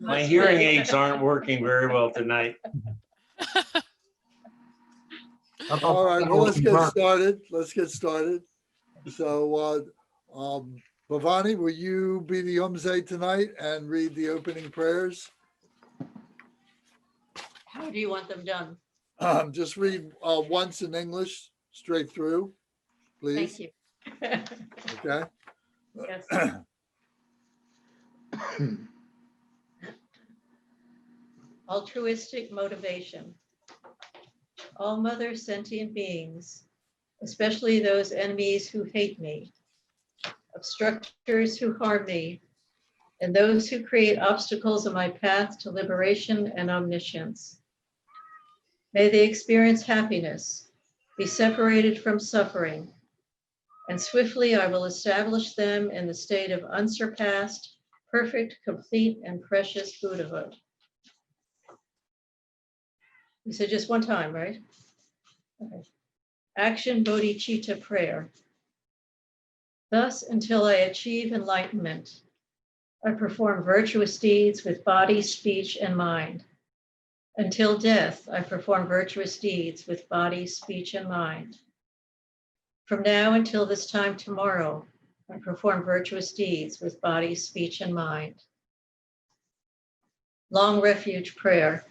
My hearing aids aren't working very well tonight. All right, well, let's get started. Let's get started. So, Bhavani, will you be the Umze tonight and read the opening prayers? How do you want them done? Just read once in English, straight through, please. Thank you. Okay. Yes. Altruistic motivation. All mother sentient beings, especially those enemies who hate me, obstructors who harm me, and those who create obstacles on my path to liberation and omniscience. May they experience happiness, be separated from suffering, and swiftly I will establish them in the state of unsurpassed, perfect, complete, and precious Buddhahood. You said just one time, right? Okay. Action bodhicitta prayer. Thus, until I achieve enlightenment, I perform virtuous deeds with body, speech, and mind. Until death, I perform virtuous deeds with body, speech, and mind. From now until this time tomorrow, I perform virtuous deeds with body, speech, and mind. Long refuge prayer.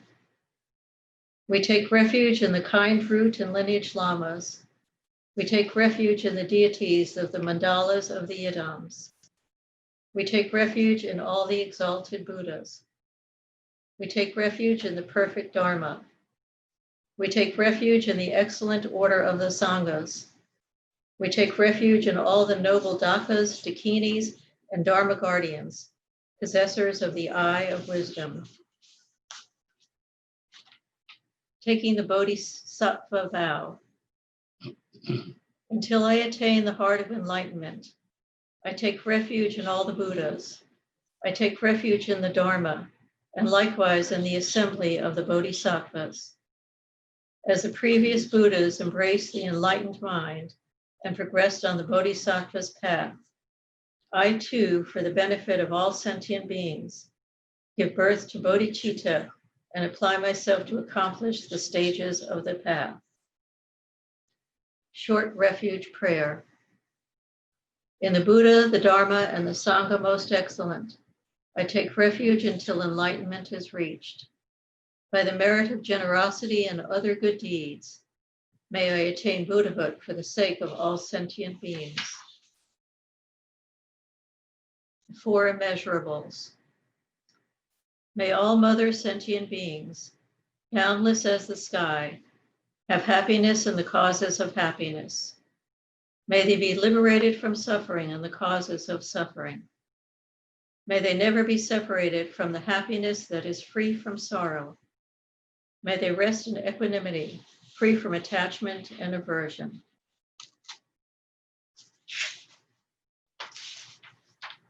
We take refuge in the kind root and lineage lamas. We take refuge in the deities of the mandalas of the yidams. We take refuge in all the exalted Buddhas. We take refuge in the perfect Dharma. We take refuge in the excellent order of the Sanghas. We take refuge in all the noble Dakas, Dakinis, and Dharma guardians, possessors of the eye of wisdom. Taking the Bodhisattva vow. Until I attain the heart of enlightenment, I take refuge in all the Buddhas. I take refuge in the Dharma, and likewise in the assembly of the Bodhisattvas. As the previous Buddhas embraced the enlightened mind and progressed on the Bodhisattva's path, I too, for the benefit of all sentient beings, give birth to bodhicitta and apply myself to accomplish the stages of the path. Short refuge prayer. In the Buddha, the Dharma, and the Sangha most excellent, I take refuge until enlightenment is reached. By the merit of generosity and other good deeds, may I attain Buddhahood for the sake of all sentient beings. 4 immeasurables. May all mother sentient beings, boundless as the sky, have happiness in the causes of happiness. May they be liberated from suffering and the causes of suffering. May they never be separated from the happiness that is free from sorrow. May they rest in equanimity, free from attachment and aversion.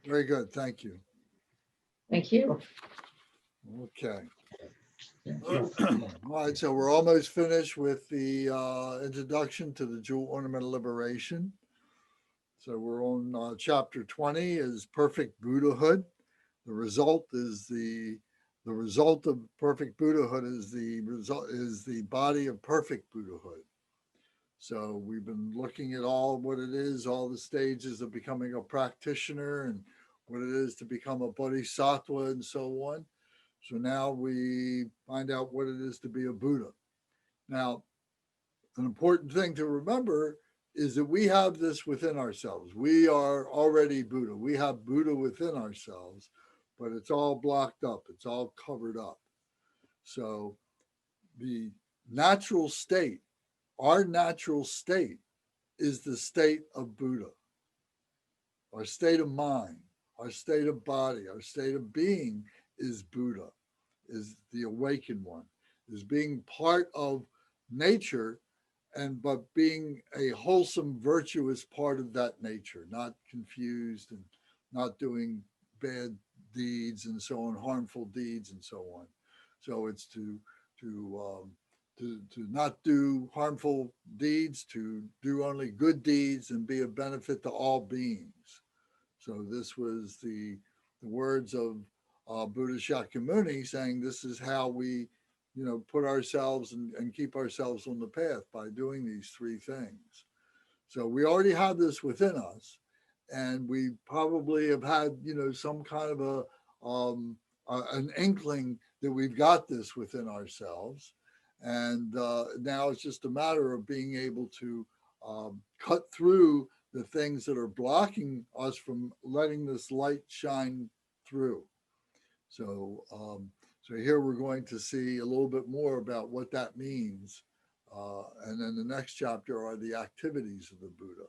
Very good. Thank you. Thank you. Okay. All right, so we're almost finished with the introduction to the Jewel Ornamental Liberation. So we're on chapter 20 is perfect Buddhahood. The result of perfect Buddhahood is the body of perfect Buddhahood. So we've been looking at all what it is, all the stages of becoming a practitioner and what it is to become a bodhisattva and so on. So now we find out what it is to be a Buddha. Now, an important thing to remember is that we have this within ourselves. We are already Buddha. We have Buddha within ourselves, but it's all blocked up. It's all covered up. So the natural state, our natural state is the state of Buddha. Our state of mind, our state of body, our state of being is Buddha, is the awakened one, is being part of nature but being a wholesome, virtuous part of that nature, not confused and not doing bad deeds and so on, harmful deeds and so on. So it's to not do harmful deeds, to do only good deeds and be a benefit to all beings. So this was the words of Buddha Shakyamuni, saying this is how we, put ourselves and keep ourselves on the path by doing these three things. So we already have this within us, and we probably have had, some kind of an inkling that we've got this within ourselves. And now it's just a matter of being able to cut through the things that are blocking us from letting this light shine through. So, so here we're going to see a little bit more about what that means. And then the next chapter are the activities of the Buddha.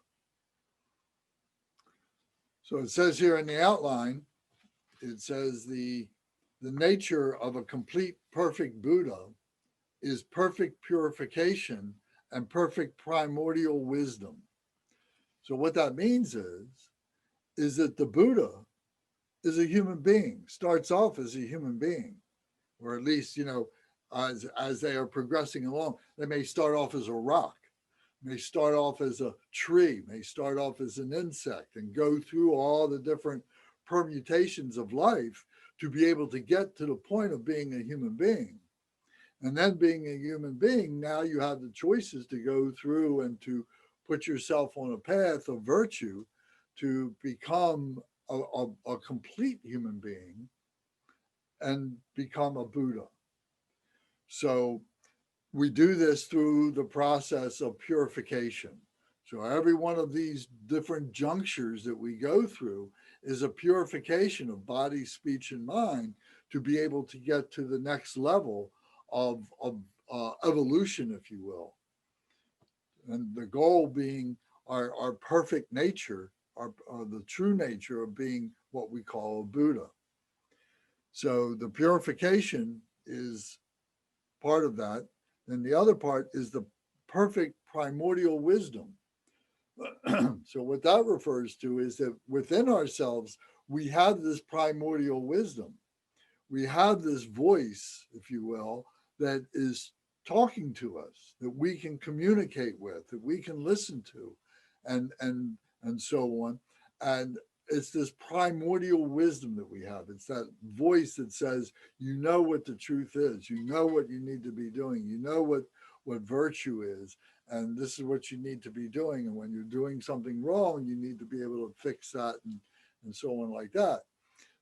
So it says here in the outline, it says the nature of a complete perfect Buddha is perfect purification and perfect primordial wisdom. So what that means is that the Buddha is a human being, starts off as a human being, or at least, as they are progressing along, they may start off as a rock, may start off as a tree, may start off as an insect, and go through all the different permutations of life to be able to get to the point of being a human being. And then being a human being, now you have the choices to go through and to put yourself on a path of virtue to become a complete human being and become a Buddha. So we do this through the process of purification. So every one of these different junctures that we go through is a purification of body, speech, and mind to be able to get to the next level of evolution, if you will. And the goal being our perfect nature, our the true nature of being what we call a Buddha. So the purification is part of that. And the other part is the perfect primordial wisdom. So what that refers to is that within ourselves, we have this primordial wisdom. We have this voice, if you will, that is talking to us, that we can communicate with, that we can listen to, and so on. And it's this primordial wisdom that we have. It's that voice that says, you know what the truth is, you know what you need to be doing, you know what virtue is, and this is what you need to be doing. And when you're doing something wrong, you need to be able to fix that and so on like that.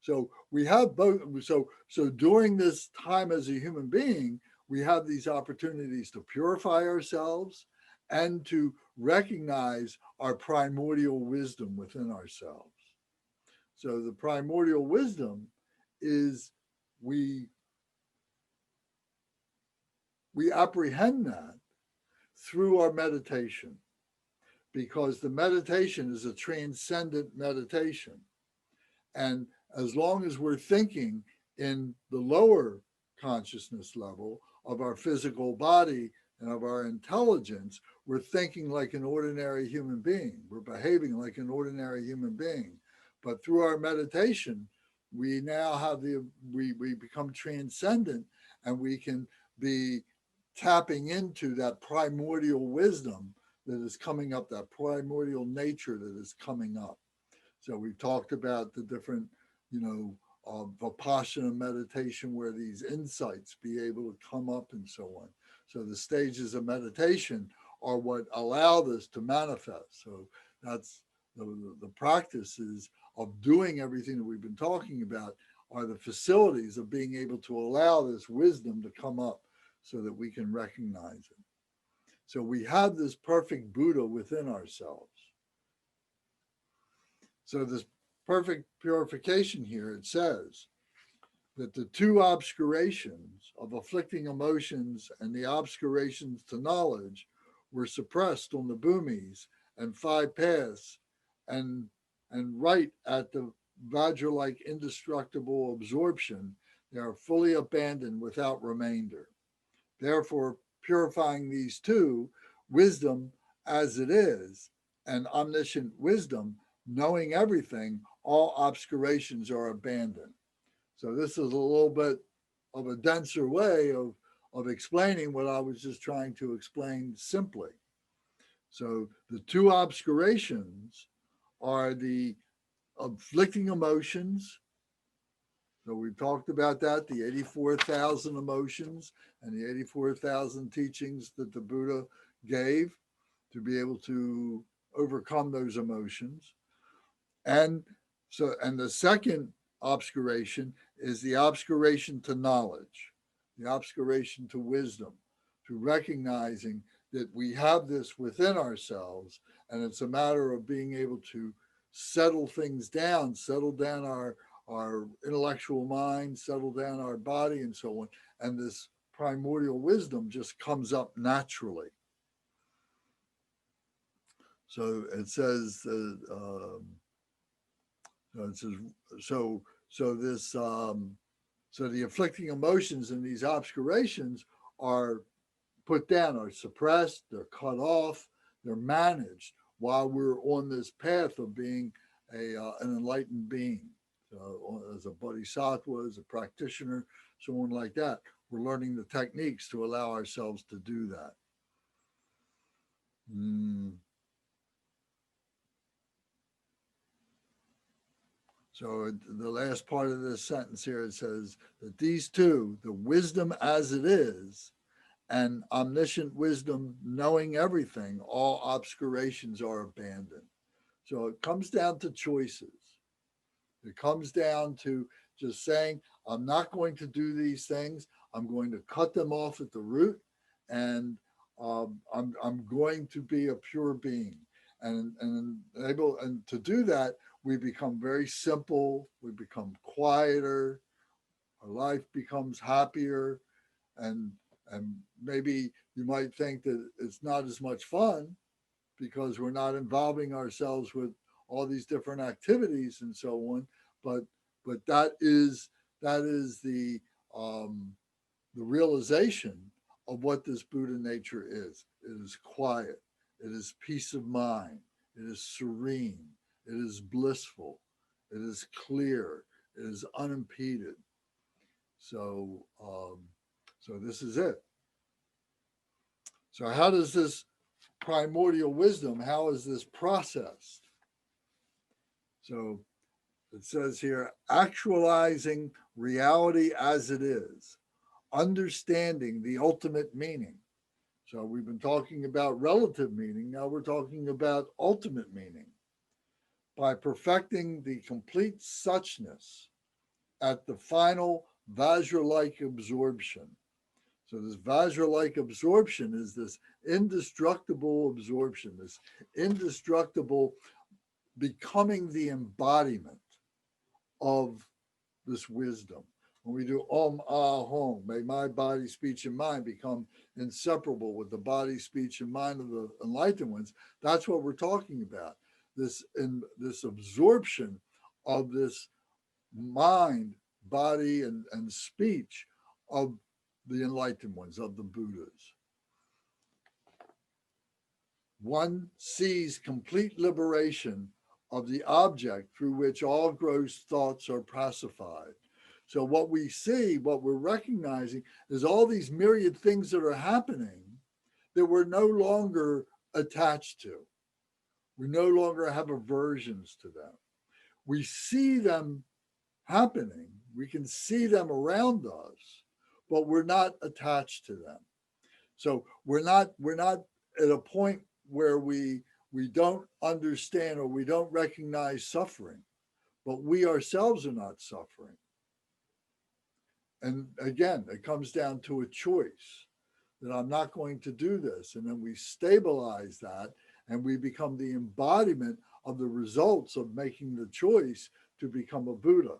So we have both. So during this time as a human being, we have these opportunities to purify ourselves and to recognize our primordial wisdom within ourselves. So the primordial wisdom is we apprehend that through our meditation, because the meditation is a transcendent meditation. And as long as we're thinking in the lower consciousness level of our physical body and of our intelligence, we're thinking like an ordinary human being. We're behaving like an ordinary human being. But through our meditation, we now have we become transcendent, and we can be tapping into that primordial wisdom that is coming up, that primordial nature that is coming up. So we've talked about the different, Vipassana meditation, where these insights be able to come up and so on. So the stages of meditation are what allow this to manifest. So that's the practices of doing everything that we've been talking about are the facilities of being able to allow this wisdom to come up so that we can recognize it. So we have this perfect Buddha within ourselves. So this perfect purification here, it says that the two obscurations of afflicting emotions and the obscurations to knowledge were suppressed on the bhumis and 5 paths, and right at the Vajra-like indestructible absorption, they are fully abandoned without remainder. Therefore, purifying these two, wisdom as it is, and omniscient wisdom, knowing everything, all obscurations are abandoned. So this is a little bit of a denser way of explaining what I was just trying to explain simply. So the two obscurations are the afflicting emotions, So we've talked about that, the 84,000 emotions and the 84,000 teachings that the Buddha gave to be able to overcome those emotions. And the second obscuration is the obscuration to knowledge, the obscuration to wisdom, to recognizing that we have this within ourselves, and it's a matter of being able to settle things down, settle down our intellectual mind, settle down our body, and so on. And this primordial wisdom just comes up naturally. So it says, so the afflicting emotions and these obscurations are put down, are suppressed, they're cut off, they're managed while we're on this path of being an enlightened being. So as a bodhisattva, as a practitioner, someone like that, we're learning the techniques to allow ourselves to do that. So the last part of this sentence here, it says that these two, the wisdom as it is, and omniscient wisdom knowing everything, all obscurations are abandoned. So it comes down to choices. It comes down to just saying, I'm not going to do these things. I'm going to cut them off at the root, and I'm going to be a pure being. And to do that, we become very simple. We become quieter. Our life becomes happier, and maybe you might think that it's not as much fun because we're not involving ourselves with all these different activities and so on. But that is the realization of what this Buddha nature is. It is quiet. It is peace of mind. It is serene. It is blissful. It is clear. It is unimpeded. So this is it. So how does this primordial wisdom, how is this processed? So it says here, actualizing reality as it is, understanding the ultimate meaning. So we've been talking about relative meaning. Now we're talking about ultimate meaning. By perfecting the complete suchness at the final Vajra-like absorption. So this Vajra-like absorption is this indestructible absorption, this indestructible becoming the embodiment of this wisdom. When we do Om Ah Hom, may my body, speech, and mind become inseparable with the body, speech, and mind of the enlightened ones, that's what we're talking about. This absorption of this mind, body, and speech of the enlightened ones, of the Buddhas. One sees complete liberation of the object through which all gross thoughts are pacified. So what we see, what we're recognizing, is all these myriad things that are happening that we're no longer attached to. We no longer have aversions to them. We see them happening. We can see them around us, but we're not attached to them. So we're not at a point where we don't understand or we don't recognize suffering, but we ourselves are not suffering. And again, it comes down to a choice that I'm not going to do this. And then we stabilize that and we become the embodiment of the results of making the choice to become a Buddha.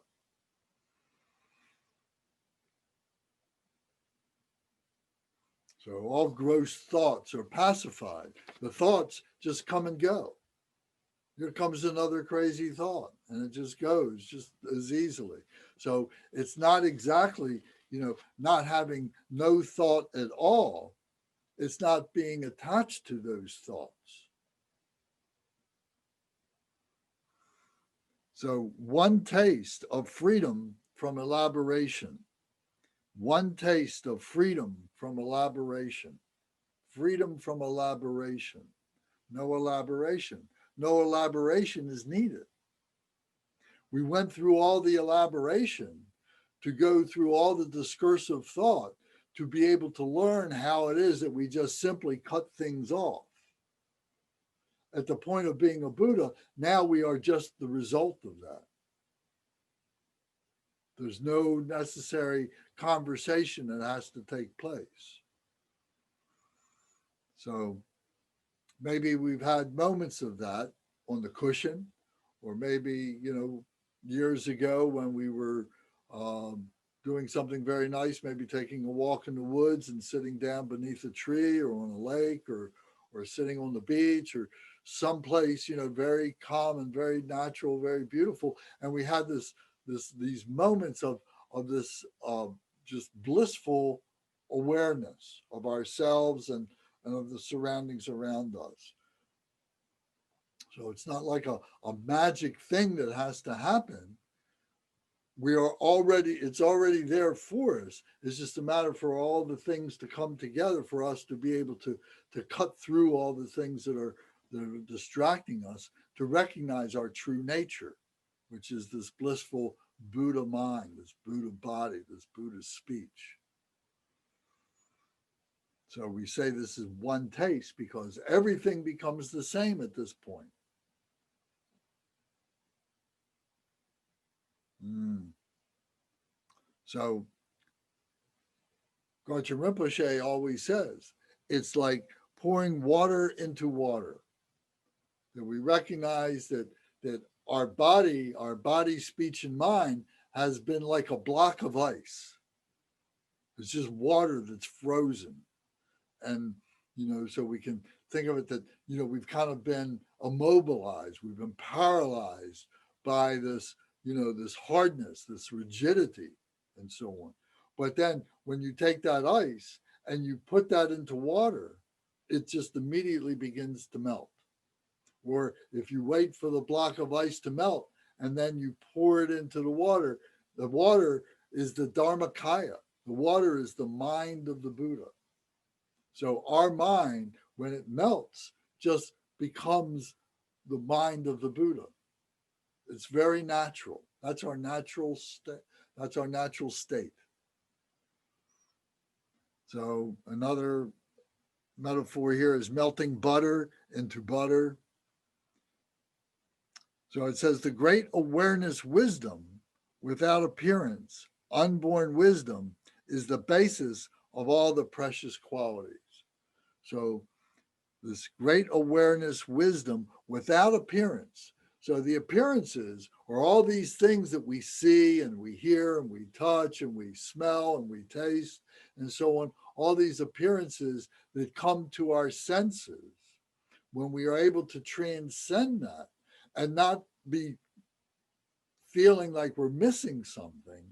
So all gross thoughts are pacified. The thoughts just come and go. Here comes another crazy thought, and it just goes just as easily. So it's not exactly, not having no thought at all. It's not being attached to those thoughts. So one taste of freedom from elaboration. One taste of freedom from elaboration. Freedom from elaboration. No elaboration. No elaboration is needed. We went through all the elaboration to go through all the discursive thought to be able to learn how it is that we just simply cut things off. At the point of being a Buddha, now we are just the result of that. There's no necessary conversation that has to take place. So maybe we've had moments of that on the cushion, or maybe, years ago when we were doing something very nice, maybe taking a walk in the woods and sitting down beneath a tree or on a lake or sitting on the beach or someplace, very calm and very natural, very beautiful. And we had these moments of this just blissful awareness of ourselves and of the surroundings around us. So it's not like a magic thing that has to happen. It's already there for us. It's just a matter for all the things to come together for us to be able to cut through all the things that are distracting us, to recognize our true nature, which is this blissful Buddha mind, this Buddha body, this Buddha speech. So we say this is one taste because everything becomes the same at this point. So Gotcha Rinpoche always says, it's like pouring water into water. That we recognize that our body, speech, and mind has been like a block of ice. It's just water that's frozen. And, so we can think of it that, we've kind of been immobilized. We've been paralyzed by this, this hardness, this rigidity, and so on. But then when you take that ice and you put that into water, it just immediately begins to melt. Or if you wait for the block of ice to melt and then you pour it into the water is the Dharmakaya. The water is the mind of the Buddha. So our mind, when it melts, just becomes the mind of the Buddha. It's very natural. That's our natural state. That's our natural state. So another metaphor here is melting butter into butter. So it says the great awareness wisdom without appearance, unborn wisdom, is the basis of all the precious qualities. So this great awareness wisdom without appearance. So the appearances are all these things that we see and we hear and we touch and we smell and we taste and so on. All these appearances that come to our senses. When we are able to transcend that and not be feeling like we're missing something,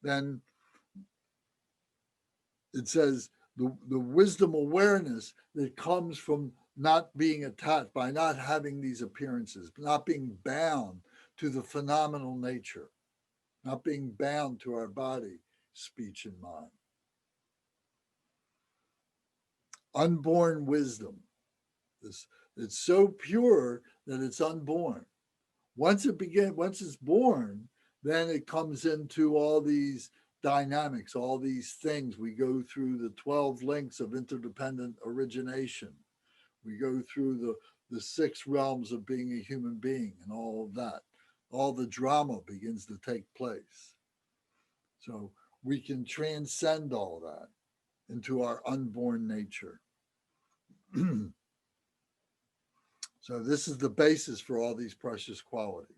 then it says the wisdom awareness that comes from not being attached, by not having these appearances, not being bound to the phenomenal nature, not being bound to our body, speech, and mind. Unborn wisdom. It's so pure that it's unborn. Once it's born, then it comes into all these dynamics, all these things. We go through the 12 links of interdependent origination. We go through the 6 realms of being a human being and all of that. All the drama begins to take place. So we can transcend all that into our unborn nature. So this is the basis for all these precious qualities.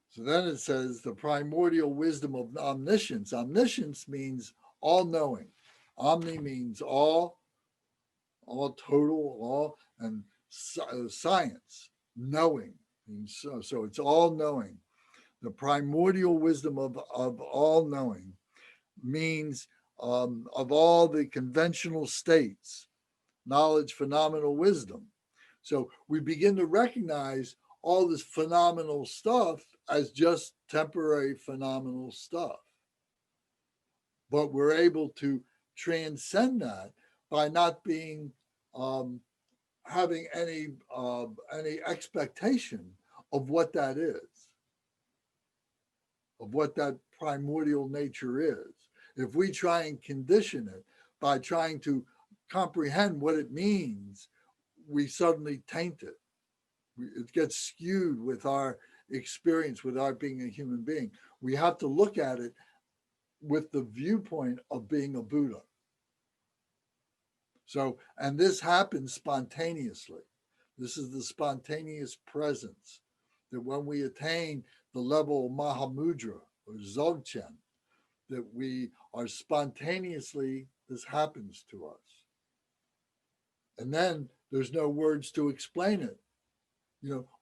So then it says the primordial wisdom of omniscience. Omniscience means all-knowing. Omni means all total, all, and science, knowing. Means so it's all-knowing. The primordial wisdom of all-knowing means of all the conventional states, knowledge, phenomenal wisdom. So we begin to recognize all this phenomenal stuff as just temporary phenomenal stuff. But we're able to transcend that by not being having any expectation of what that is. of what that primordial nature is. If we try and condition it by trying to comprehend what it means, we suddenly taint it. It gets skewed with our experience, with our being a human being. We have to look at it with the viewpoint of being a Buddha. So, and this happens spontaneously. This is the spontaneous presence that when we attain the level of Mahamudra or Dzogchen, that we are spontaneously, this happens to us. And then there's no words to explain it.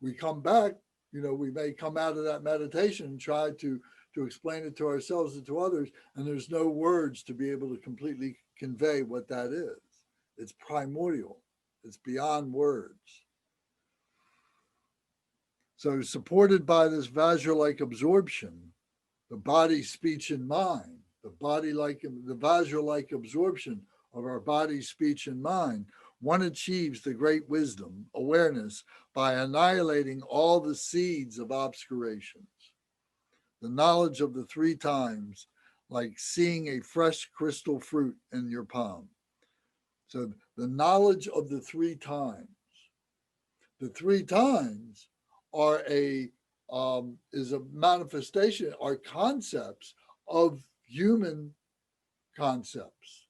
We come back, we may come out of that meditation and try to explain it to ourselves and to others, and there's no words to be able to completely convey what that is. It's primordial. It's beyond words. So supported by this Vajra-like absorption, the body, speech, and mind, the Vajra-like absorption of our body, speech, and mind, one achieves the great wisdom, awareness, by annihilating all the seeds of obscurations. The knowledge of the three times, like seeing a fresh crystal fruit in your palm. So the knowledge of the three times. The three times are is a manifestation, are concepts of human concepts.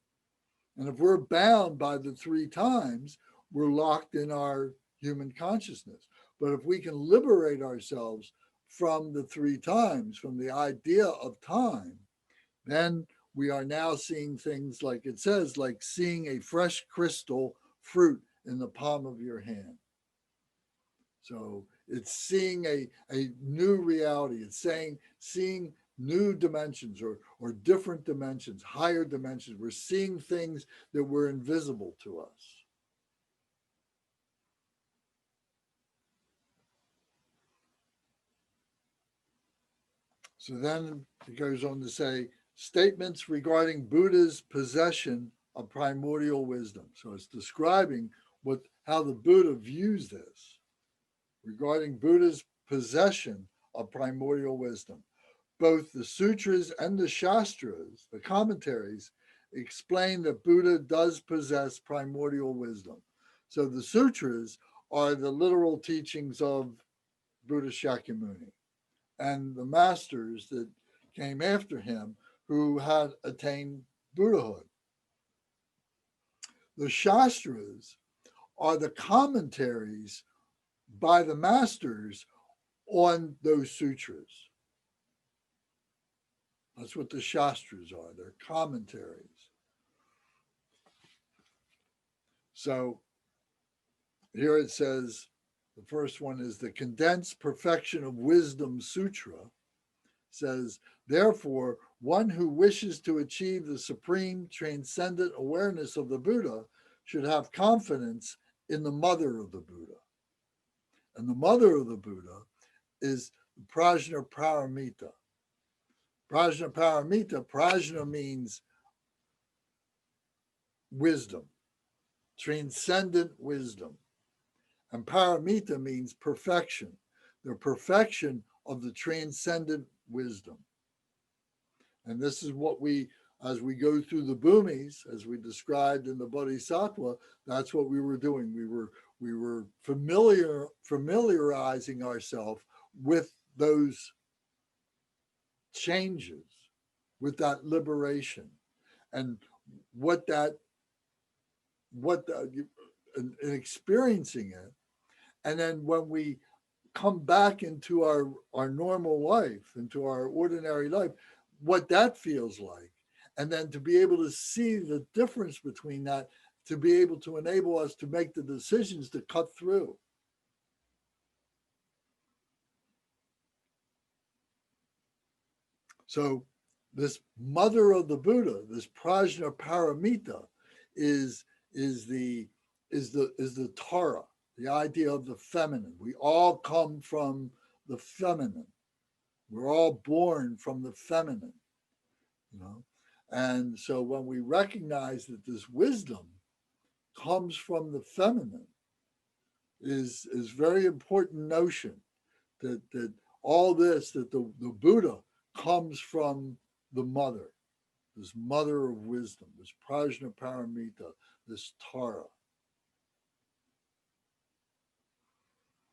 And if we're bound by the three times, we're locked in our human consciousness. But if we can liberate ourselves from the three times, from the idea of time, then we are now seeing things like it says, like seeing a fresh crystal fruit in the palm of your hand. So it's seeing a new reality. It's seeing new dimensions or different dimensions, higher dimensions. We're seeing things that were invisible to us. So then it goes on to say, statements regarding Buddha's possession of primordial wisdom. So it's describing how the Buddha views this, regarding Buddha's possession of primordial wisdom. Both the sutras and the shastras, the commentaries, explain that Buddha does possess primordial wisdom. So the sutras are the literal teachings of Buddha Shakyamuni and the masters that came after him who had attained Buddhahood. The shastras are the commentaries by the masters on those sutras. That's what the shastras are. They're commentaries. So here it says, the first one is the Condensed Perfection of Wisdom Sutra, says, therefore, one who wishes to achieve the supreme transcendent awareness of the Buddha should have confidence in the mother of the Buddha. And the mother of the Buddha is Prajna Paramita. Prajna Paramita, prajna means wisdom, transcendent wisdom. And paramita means perfection, the perfection of the transcendent wisdom. And this is what as we go through the bhumis, as we described in the Bodhisattva, that's what we were doing. We were familiarizing ourselves with those changes, with that liberation, and and experiencing it. And then when we come back into our normal life, into our ordinary life, what that feels like. And then to be able to see the difference between that, to be able to enable us to make the decisions to cut through. So this mother of the Buddha, this Prajna Paramita, is the Tara, the idea of the feminine. We all come from the feminine. We're all born from the feminine, And so when we recognize that this wisdom comes from the feminine, is very important notion that all this, that the Buddha comes from the mother, this mother of wisdom, this prajna paramita, this Tara.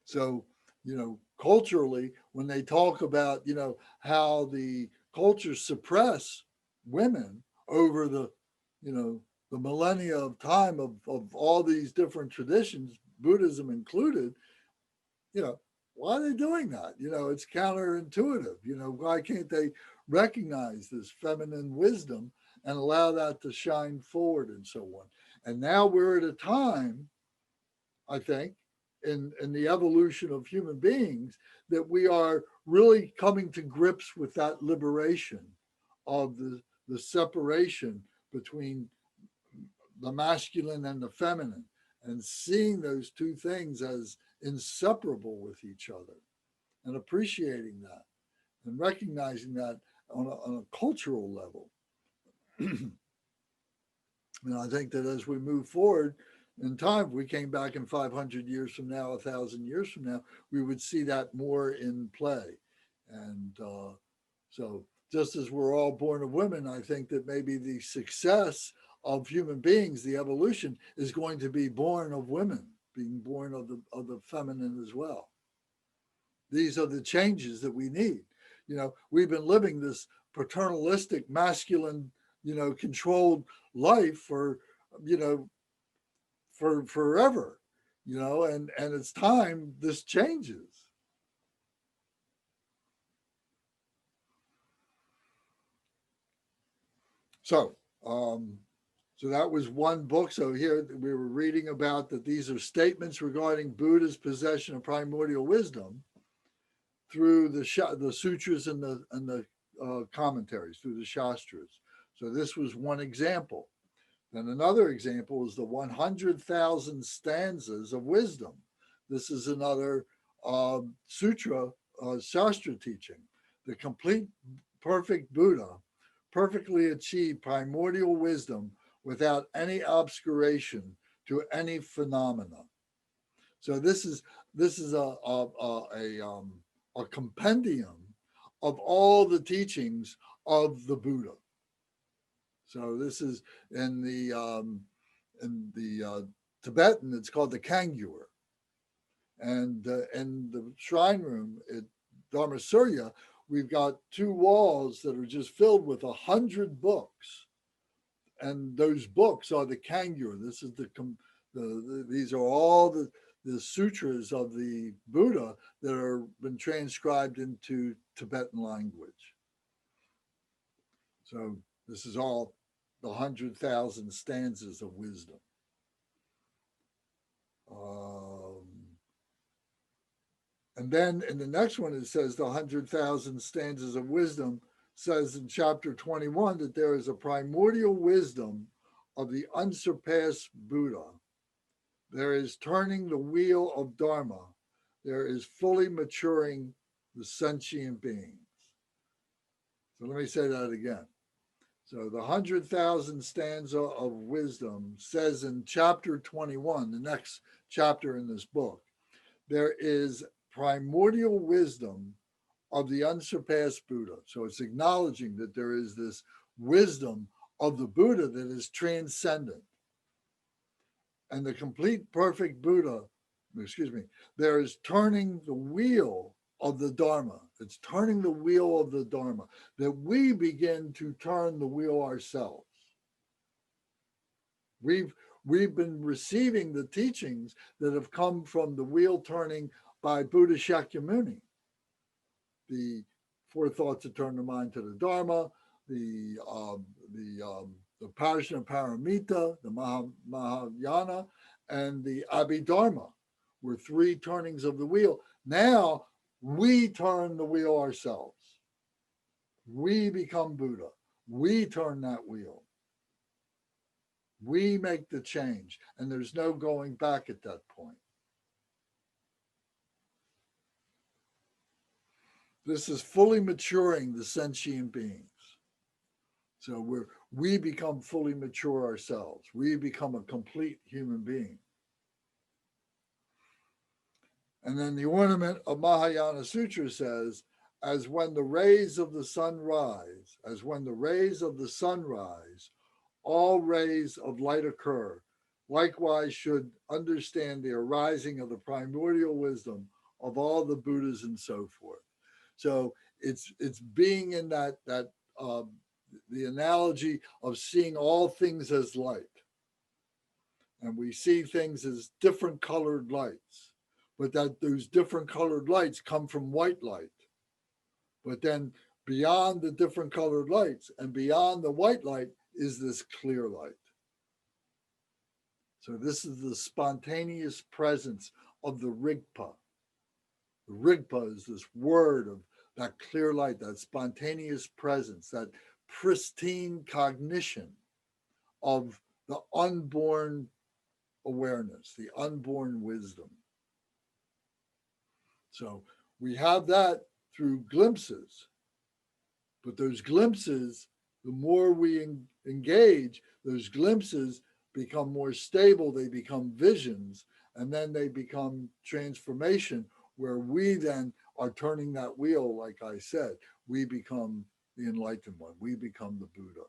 So, culturally, when they talk about, how the cultures suppress women over the, the millennia of time of all these different traditions, Buddhism included, why are they doing that? It's counterintuitive. Why can't they recognize this feminine wisdom and allow that to shine forward and so on? And now we're at a time, I think, in the evolution of human beings, that we are really coming to grips with that liberation of the separation between the masculine and the feminine, and seeing those two things as inseparable with each other, and appreciating that and recognizing that on a cultural level. And I think that as we move forward in time, if we came back in 500 years from now, 1,000 years from now, we would see that more in play. And so just as we're all born of women, I think that maybe the success of human beings, the evolution, is going to be born of women, being born of the feminine as well. These are the changes that we need. We've been living this paternalistic, masculine, controlled life for forever, and it's time this changes. So that was one book. So here we were reading about that these are statements regarding Buddha's possession of primordial wisdom through the sutras and the commentaries, through the shastras. So this was one example. Then another example is the 100,000 stanzas of wisdom. This is another sutra, shastra teaching. The complete perfect Buddha perfectly achieved primordial wisdom without any obscuration to any phenomena. So this is a compendium of all the teachings of the Buddha. So this is in the Tibetan, it's called the Kangyur. And in the shrine room at Dharma Surya, we've got 2 walls that are just filled with 100 books. And those books are the Kangyur. This is these are all the sutras of the Buddha that are been transcribed into Tibetan language. So this is all the 100,000 stanzas of wisdom. And then in the next one, it says the 100,000 stanzas of wisdom says in chapter 21 that there is a primordial wisdom of the unsurpassed Buddha. There is turning the wheel of Dharma. There is fully maturing the sentient beings. So let me say that again. So the 100,000 stanza of wisdom says in chapter 21, the next chapter in this book, there is primordial wisdom of the unsurpassed Buddha. So it's acknowledging that there is this wisdom of the Buddha that is transcendent. And the complete perfect Buddha, there is turning the wheel of the Dharma. It's turning the wheel of the Dharma, that we begin to turn the wheel ourselves. We've been receiving the teachings that have come from the wheel turning by Buddha Shakyamuni. The 4 thoughts to turn the mind to the Dharma, the Prajna Paramita, the Mahayana, and the Abhidharma were 3 turnings of the wheel. Now we turn the wheel ourselves. We become Buddha. We turn that wheel. We make the change, and there's no going back at that point. This is fully maturing the sentient beings. So we become fully mature ourselves. We become a complete human being. And then the ornament of Mahayana Sutra says, as when the rays of the sun rise, as when the rays of the sun rise, all rays of light occur. Likewise should understand the arising of the primordial wisdom of all the Buddhas and so forth. So it's being in that the analogy of seeing all things as light. And we see things as different colored lights, but that those different colored lights come from white light. But then beyond the different colored lights and beyond the white light is this clear light. So this is the spontaneous presence of the Rigpa. The Rigpa is this word of that clear light, that spontaneous presence, that pristine cognition of the unborn awareness, the unborn wisdom. So we have that through glimpses, but those glimpses, the more we engage, those glimpses become more stable, they become visions, and then they become transformation, where we then are turning that wheel, like I said, we become the enlightened one, we become the Buddha.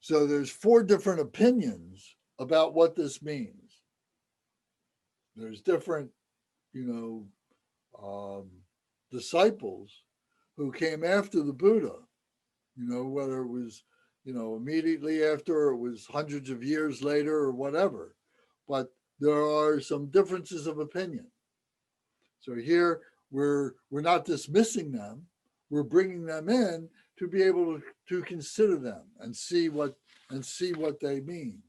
So there's 4 different opinions about what this means. There's different, disciples who came after the Buddha, whether it was, immediately after, or it was hundreds of years later or whatever. But there are some differences of opinion. So here we're not dismissing them, we're bringing them in to be able to consider them and see what they mean.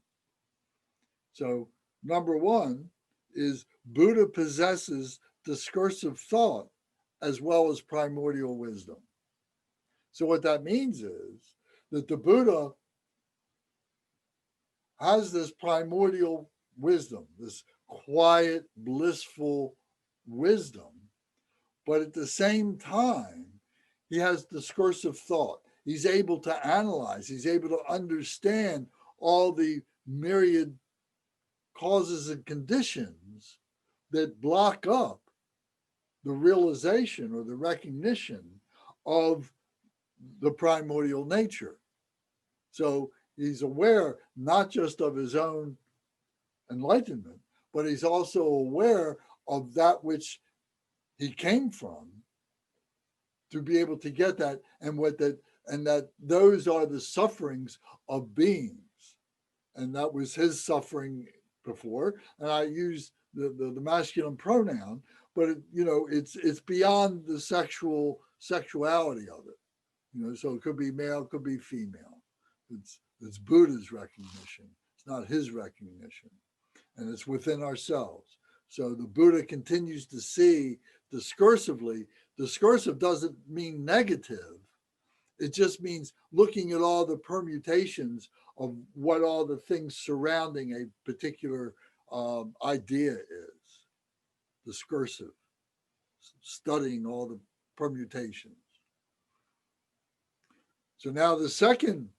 So number 1 is Buddha possesses discursive thought as well as primordial wisdom. So what that means is that the Buddha has this primordial wisdom, this quiet, blissful wisdom, but at the same time, he has discursive thought. He's able to analyze, he's able to understand all the myriad causes and conditions that block up the realization or the recognition of the primordial nature. So he's aware not just of his own enlightenment, but he's also aware of that which he came from to be able to get that, and that those are the sufferings of beings. And that was his suffering before. And I use the masculine pronoun, but it's beyond the sexuality of it. So it could be male, it could be female. It's Buddha's recognition. It's not his recognition. And it's within ourselves. So the Buddha continues to see discursively. Discursive doesn't mean negative. It just means looking at all the permutations of what all the things surrounding a particular idea is. Discursive, studying all the permutations. So now the second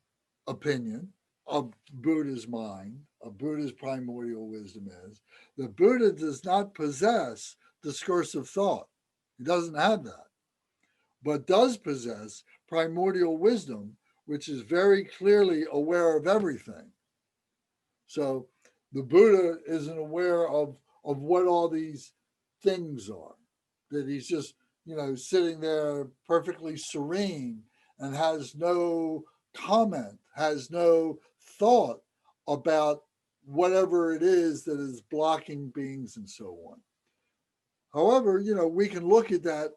opinion of Buddha's mind, of Buddha's primordial wisdom, is that Buddha does not possess discursive thought. He doesn't have that, but does possess primordial wisdom, which is very clearly aware of everything. So the Buddha isn't aware of what all these things are, that he's just, sitting there perfectly serene and has no comment, has no thought about whatever it is that is blocking beings and so on. However, we can look at that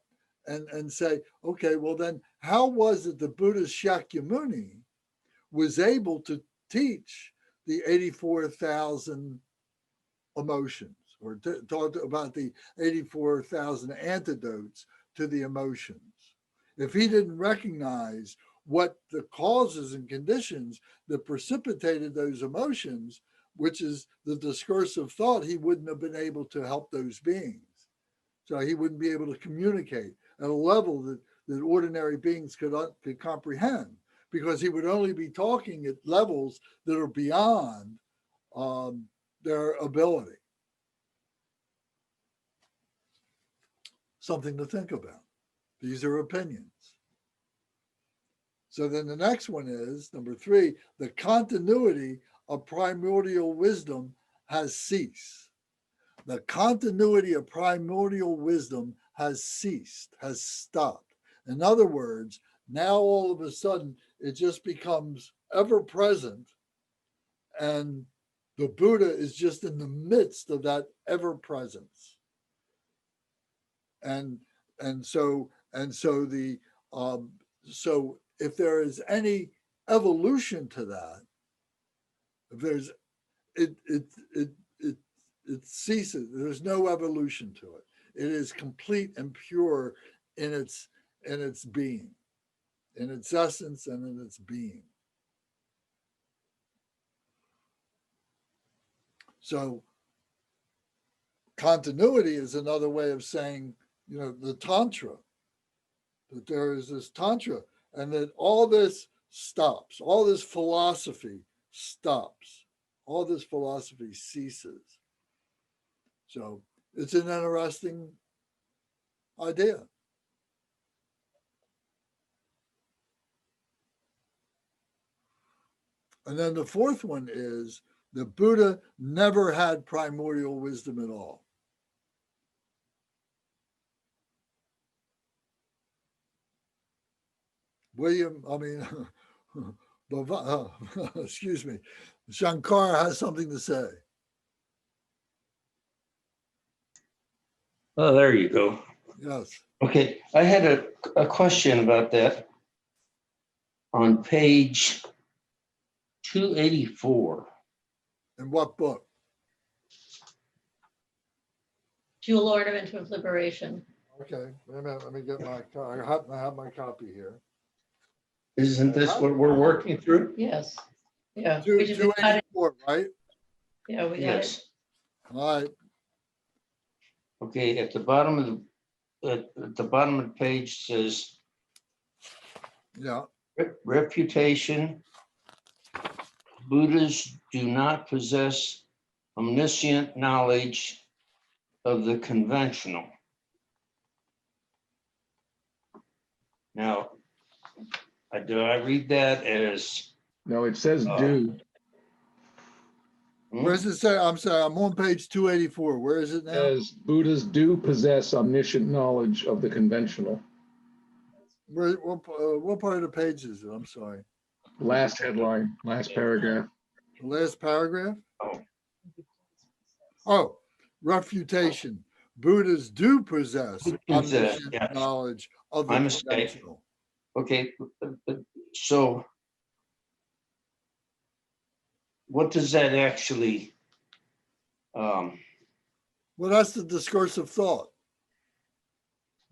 and say, okay, well then how was it that Buddha Shakyamuni was able to teach the 84,000 emotions, or talk about the 84,000 antidotes to the emotions, if he didn't recognize what the causes and conditions that precipitated those emotions, which is the discursive thought, he wouldn't have been able to help those beings. So he wouldn't be able to communicate at a level that ordinary beings could comprehend. because he would only be talking at levels that are beyond their ability. Something to think about. These are opinions. So then the next one is, number 3, the continuity of primordial wisdom has ceased. The continuity of primordial wisdom has ceased, has stopped. In other words, now all of a sudden it just becomes ever present, and the Buddha is just in the midst of that ever presence. And so if there is any evolution to that, if there's it ceases. There's no evolution to it. It is complete and pure in its being, in its essence and in its being. So continuity is another way of saying, the Tantra, that there is this Tantra, and that all this stops, all this philosophy stops, all this philosophy ceases. So it's an interesting idea. And then the fourth one is the Buddha never had primordial wisdom at all. Excuse me, Shankar has something to say. Oh, there you go. Yes. Okay, I had a question about that on page 284. In what book? Jewel Ornament of Liberation. Okay, wait a minute. Let me get my. I have my copy here. Isn't this what we're working through? Yes. Yeah. 284, right? Yeah, we got it. Yes. All right. Okay, at the bottom of the page says Yeah. reputation. Buddhas do not possess omniscient knowledge of the conventional. Now, do I read that as? No, it says do. Where does it say? I'm sorry, I'm on page 284. Where is it now? Says Buddhas do possess omniscient knowledge of the conventional. What part of the page is it? I'm sorry. Last headline, last paragraph. The last paragraph? Oh. Oh, refutation. Buddhas do possess omniscient yes. knowledge of the My mistake. conventional. Okay, so what does that actually? Well, that's the discursive thought.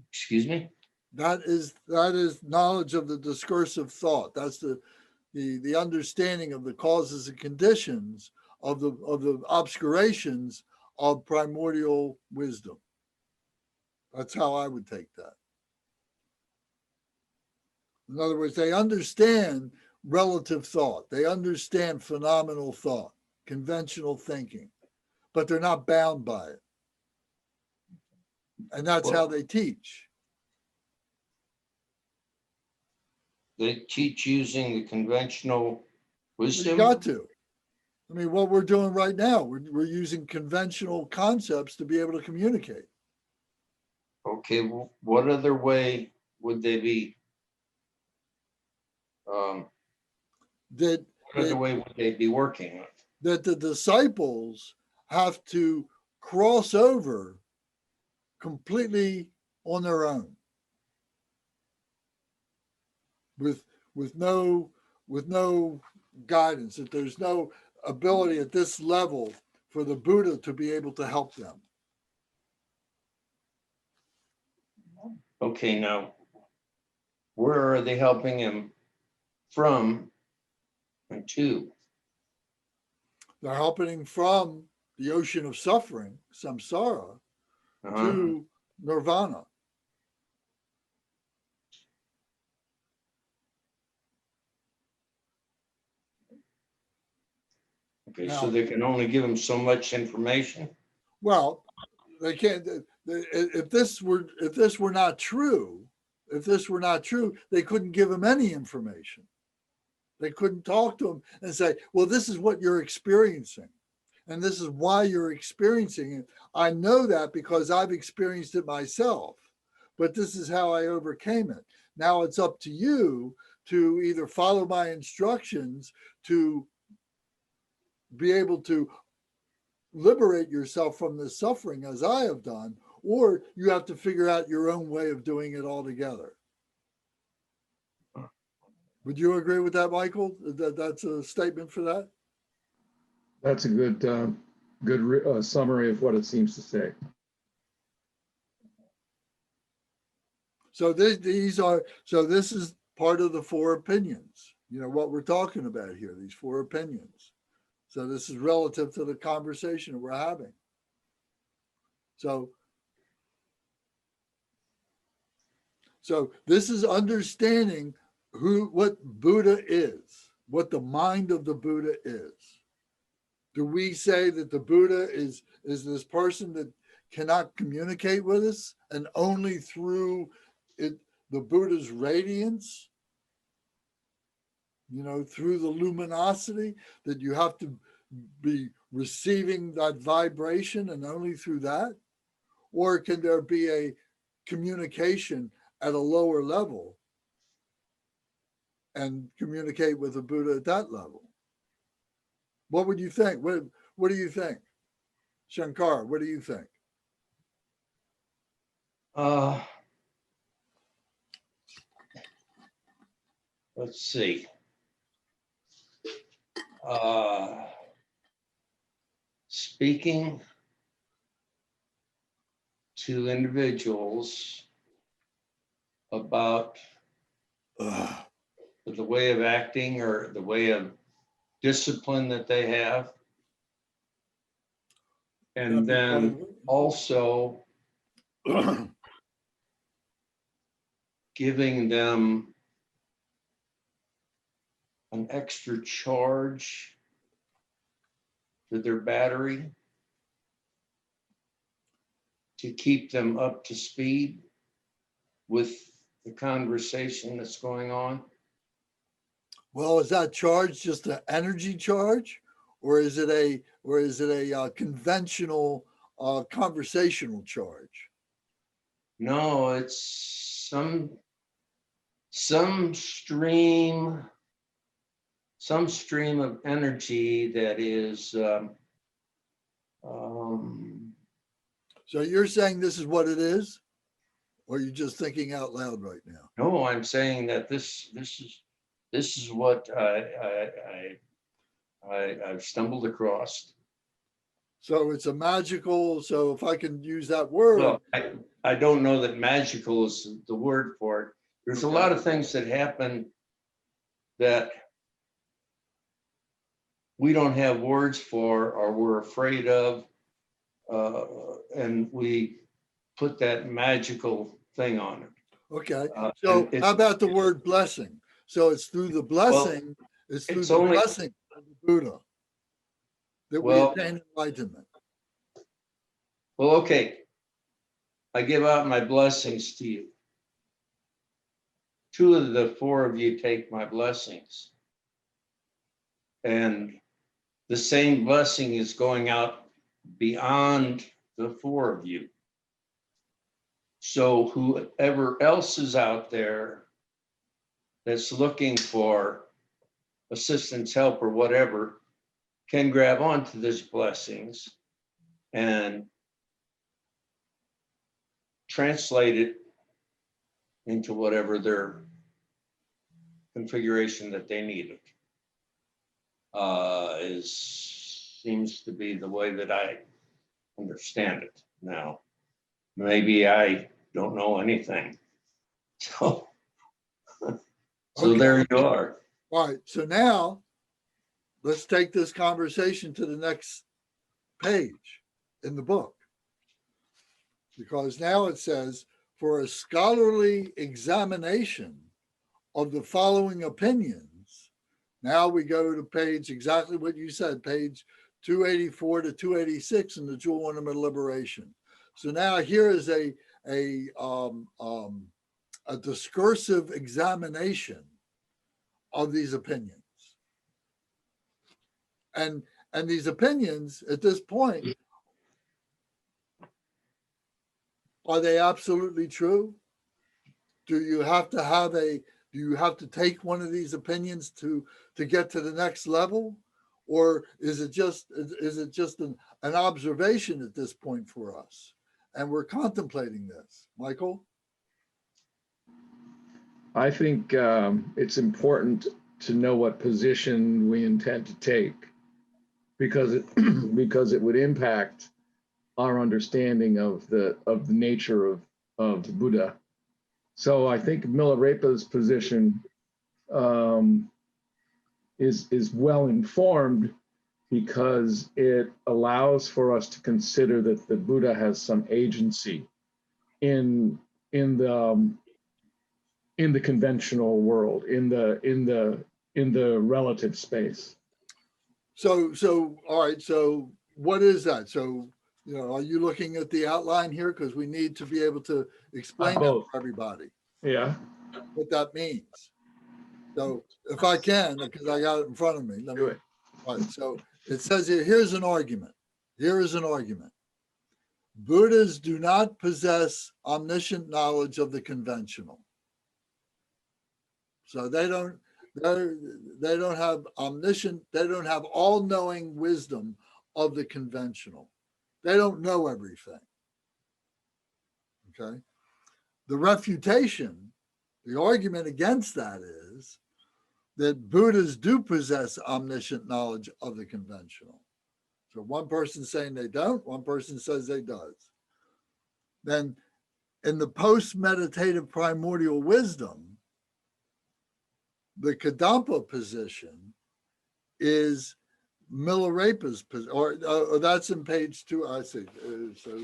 Excuse me? That is knowledge of the discursive thought. That's the understanding of the causes and conditions of the obscurations of primordial wisdom. That's how I would take that. In other words, they understand relative thought. They understand phenomenal thought, conventional thinking, but they're not bound by it. And that's how they teach. They teach using the conventional wisdom? You got to. I mean, what we're doing right now, we're using conventional concepts to be able to communicate. Okay, well, what other way would they be? What other way would they be working with? That the disciples have to cross over completely on their own, with no guidance. That there's no ability at this level for the Buddha to be able to help them. Okay, now, where are they helping him from and to? They're helping him from the ocean of suffering, samsara, to nirvana. Okay, Now- so they can only give them so much information? Well, they can't, if this were not true, they couldn't give him any information. They couldn't talk to him and say, well, this is what you're experiencing. And this is why you're experiencing it. I know that because I've experienced it myself, but this is how I overcame it. Now it's up to you to either follow my instructions to be able to liberate yourself from the suffering as I have done, or you have to figure out your own way of doing it altogether. Would you agree with that, Michael? That's a statement for that? That's a good summary of what it seems to say. So this is part of the four opinions, what we're talking about here, these four opinions. So this is relative to the conversation we're having. So this is understanding what Buddha is, what the mind of the Buddha is. Do we say that the Buddha is this person that cannot communicate with us and only through the Buddha's radiance, through the luminosity, that you have to be receiving that vibration and only through that? Or can there be a communication at a lower level and communicate with the Buddha at that level? What would you think? What do you think? Shankar, what do you think? Let's see. Speaking to individuals about the way of acting or the way of discipline that they have. And then also giving them an extra charge to their battery to keep them up to speed with the conversation that's going on. Well, is that charge just an energy charge, or is it a conventional conversational charge? No, it's some stream of energy that is So you're saying this is what it is, or are you just thinking out loud right now? no, I'm saying that this is what I've stumbled across. So it's a magical, so if I can use that word. Well, I don't know that magical is the word for it. There's a lot of things that happen that we don't have words for or we're afraid of, and we put that magical thing on it. Okay, so how about the word blessing? So it's through the blessing, it's through the blessing of the Buddha that we attain enlightenment. Well, okay. I give out my blessings to you. 2 of the 4 of you take my blessings. And the same blessing is going out beyond the 4 of you. So whoever else is out there that's looking for assistance, help, or whatever, can grab onto these blessings and translate it into whatever their configuration that they need it. Seems to be the way that I understand it now. Maybe I don't know anything. So Okay. There you are. All right, so now let's take this conversation to the next page in the book. Because now it says, for a scholarly examination of the following opinions, Now we go to page, exactly what you said, page 284 to 286 in the Jewel Ornament of Liberation. So now here is a discursive examination of these opinions. And these opinions at this point, are they absolutely true? Do you have to take one of these opinions to get to the next level? Or is it just an observation at this point for us? And we're contemplating this. Michael? I think it's important to know what position we intend to take, because it would impact our understanding of the nature of the Buddha. So I think Milarepa's position is well informed, because it allows for us to consider that the Buddha has some agency in the conventional world, in the relative space. So all right, so what is that? So, are you looking at the outline here? Because we need to be able to explain that Both. for everybody, Yeah. what that means. So if I can, because I got it in front of me, let me. Do it. All right, so it says here, here's an argument. Here is an argument. Buddhas do not possess omniscient knowledge of the conventional. So they don't have omniscient, they don't have all-knowing wisdom of the conventional. They don't know everything. Okay. The refutation, the argument against that is that Buddhas do possess omniscient knowledge of the conventional. So one person saying they don't, one person says they does. Then in the post-meditative primordial wisdom, the Kadampa position is Milarepa's position, or that's in page 2. I see.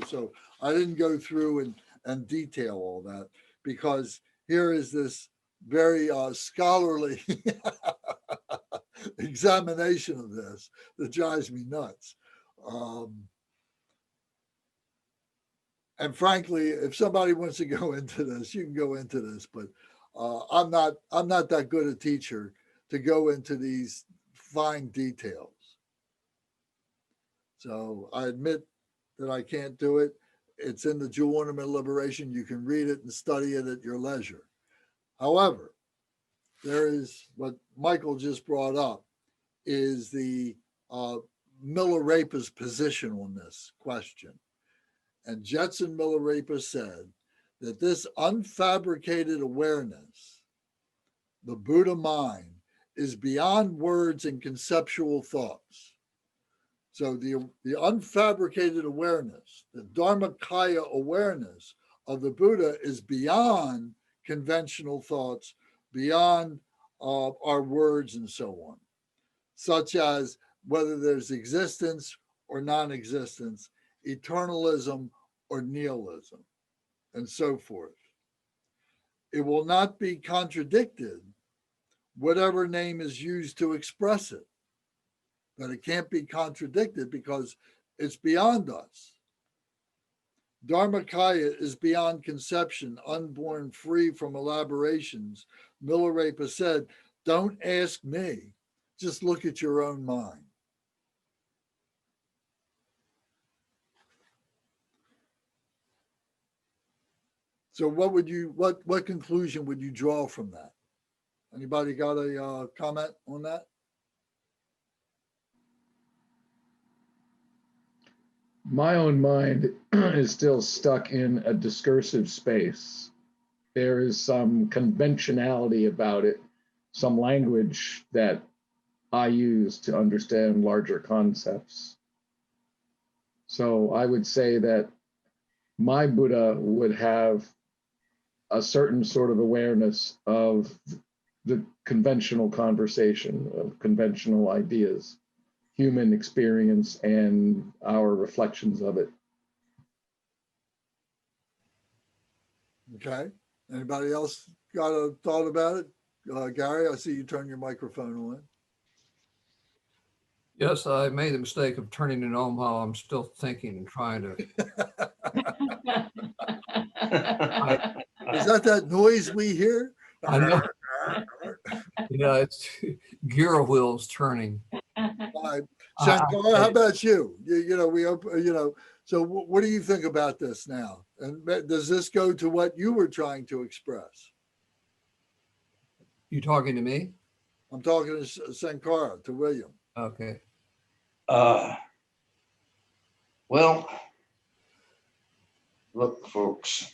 So I didn't go through and detail all that, because here is this very scholarly examination of this that drives me nuts. And frankly, if somebody wants to go into this, you can go into this, but I'm not that good a teacher to go into these fine details. So I admit that I can't do it. It's in the Jewel Ornament of Liberation. You can read it and study it at your leisure. However, there is what Michael just brought up, is the Milarepa's position on this question. And Jetson Milarepa said that this unfabricated awareness, the Buddha mind, is beyond words and conceptual thoughts. So the unfabricated awareness, the Dharmakaya awareness of the Buddha, is beyond conventional thoughts, beyond our words and so on, such as whether there's existence or non-existence, eternalism or nihilism, and so forth. It will not be contradicted, whatever name is used to express it, but it can't be contradicted because it's beyond us. Dharmakaya is beyond conception, unborn, free from elaborations. Milarepa said, don't ask me, just look at your own mind. So what conclusion would you draw from that? Anybody got a comment on that? My own mind is still stuck in a discursive space. There is some conventionality about it, some language that I use to understand larger concepts. So I would say that my Buddha would have a certain sort of awareness of the conventional conversation, of conventional ideas, human experience, and our reflections of it. Okay. Anybody else got a thought about it? Gary, I see you turn your microphone on. Yes, I made the mistake of turning it on while I'm still thinking and trying to. Is that noise we hear? I know. Yeah, it's gear wheels turning. Shankar, how about you? So what do you think about this now? And does this go to what you were trying to express? You talking to me? I'm talking to Sankara, to William. Okay. Well, look, folks,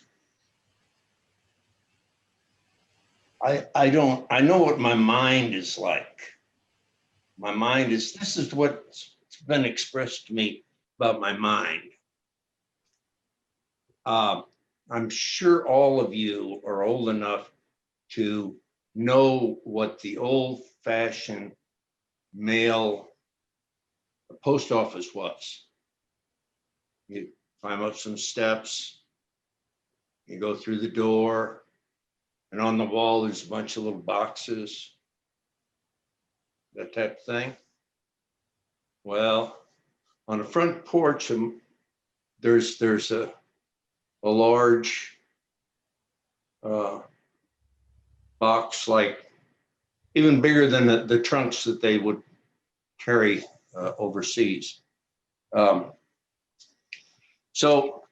I know what my mind is like. My mind is, this is what's been expressed to me about my mind. I'm sure all of you are old enough to know what the old-fashioned mail post office was. You climb up some steps, you go through the door, and on the wall there's a bunch of little boxes, that type of thing. Well, on the front porch, there's a large box, like even bigger than the trunks that they would carry overseas. So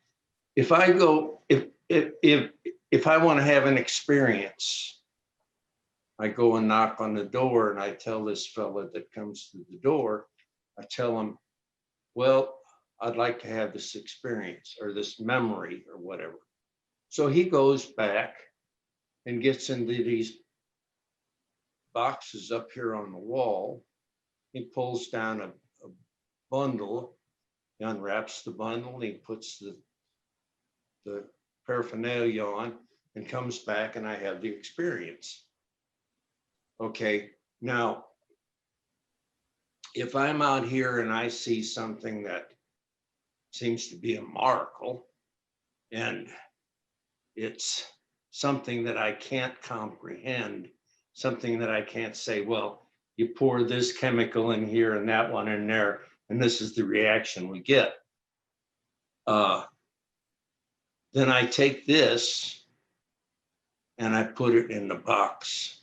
if I go, if I want to have an experience, I go and knock on the door, and I tell this fella that comes through the door, I tell him, well, I'd like to have this experience or this memory or whatever. So he goes back and gets into these boxes up here on the wall. He pulls down a bundle, he unwraps the bundle, and he puts the paraphernalia on and comes back, and I have the experience. Okay, now, if I'm out here and I see something that seems to be a miracle, and it's something that I can't comprehend, something that I can't say, well, you pour this chemical in here and that one in there, and this is the reaction we get. Then I take this and I put it in the box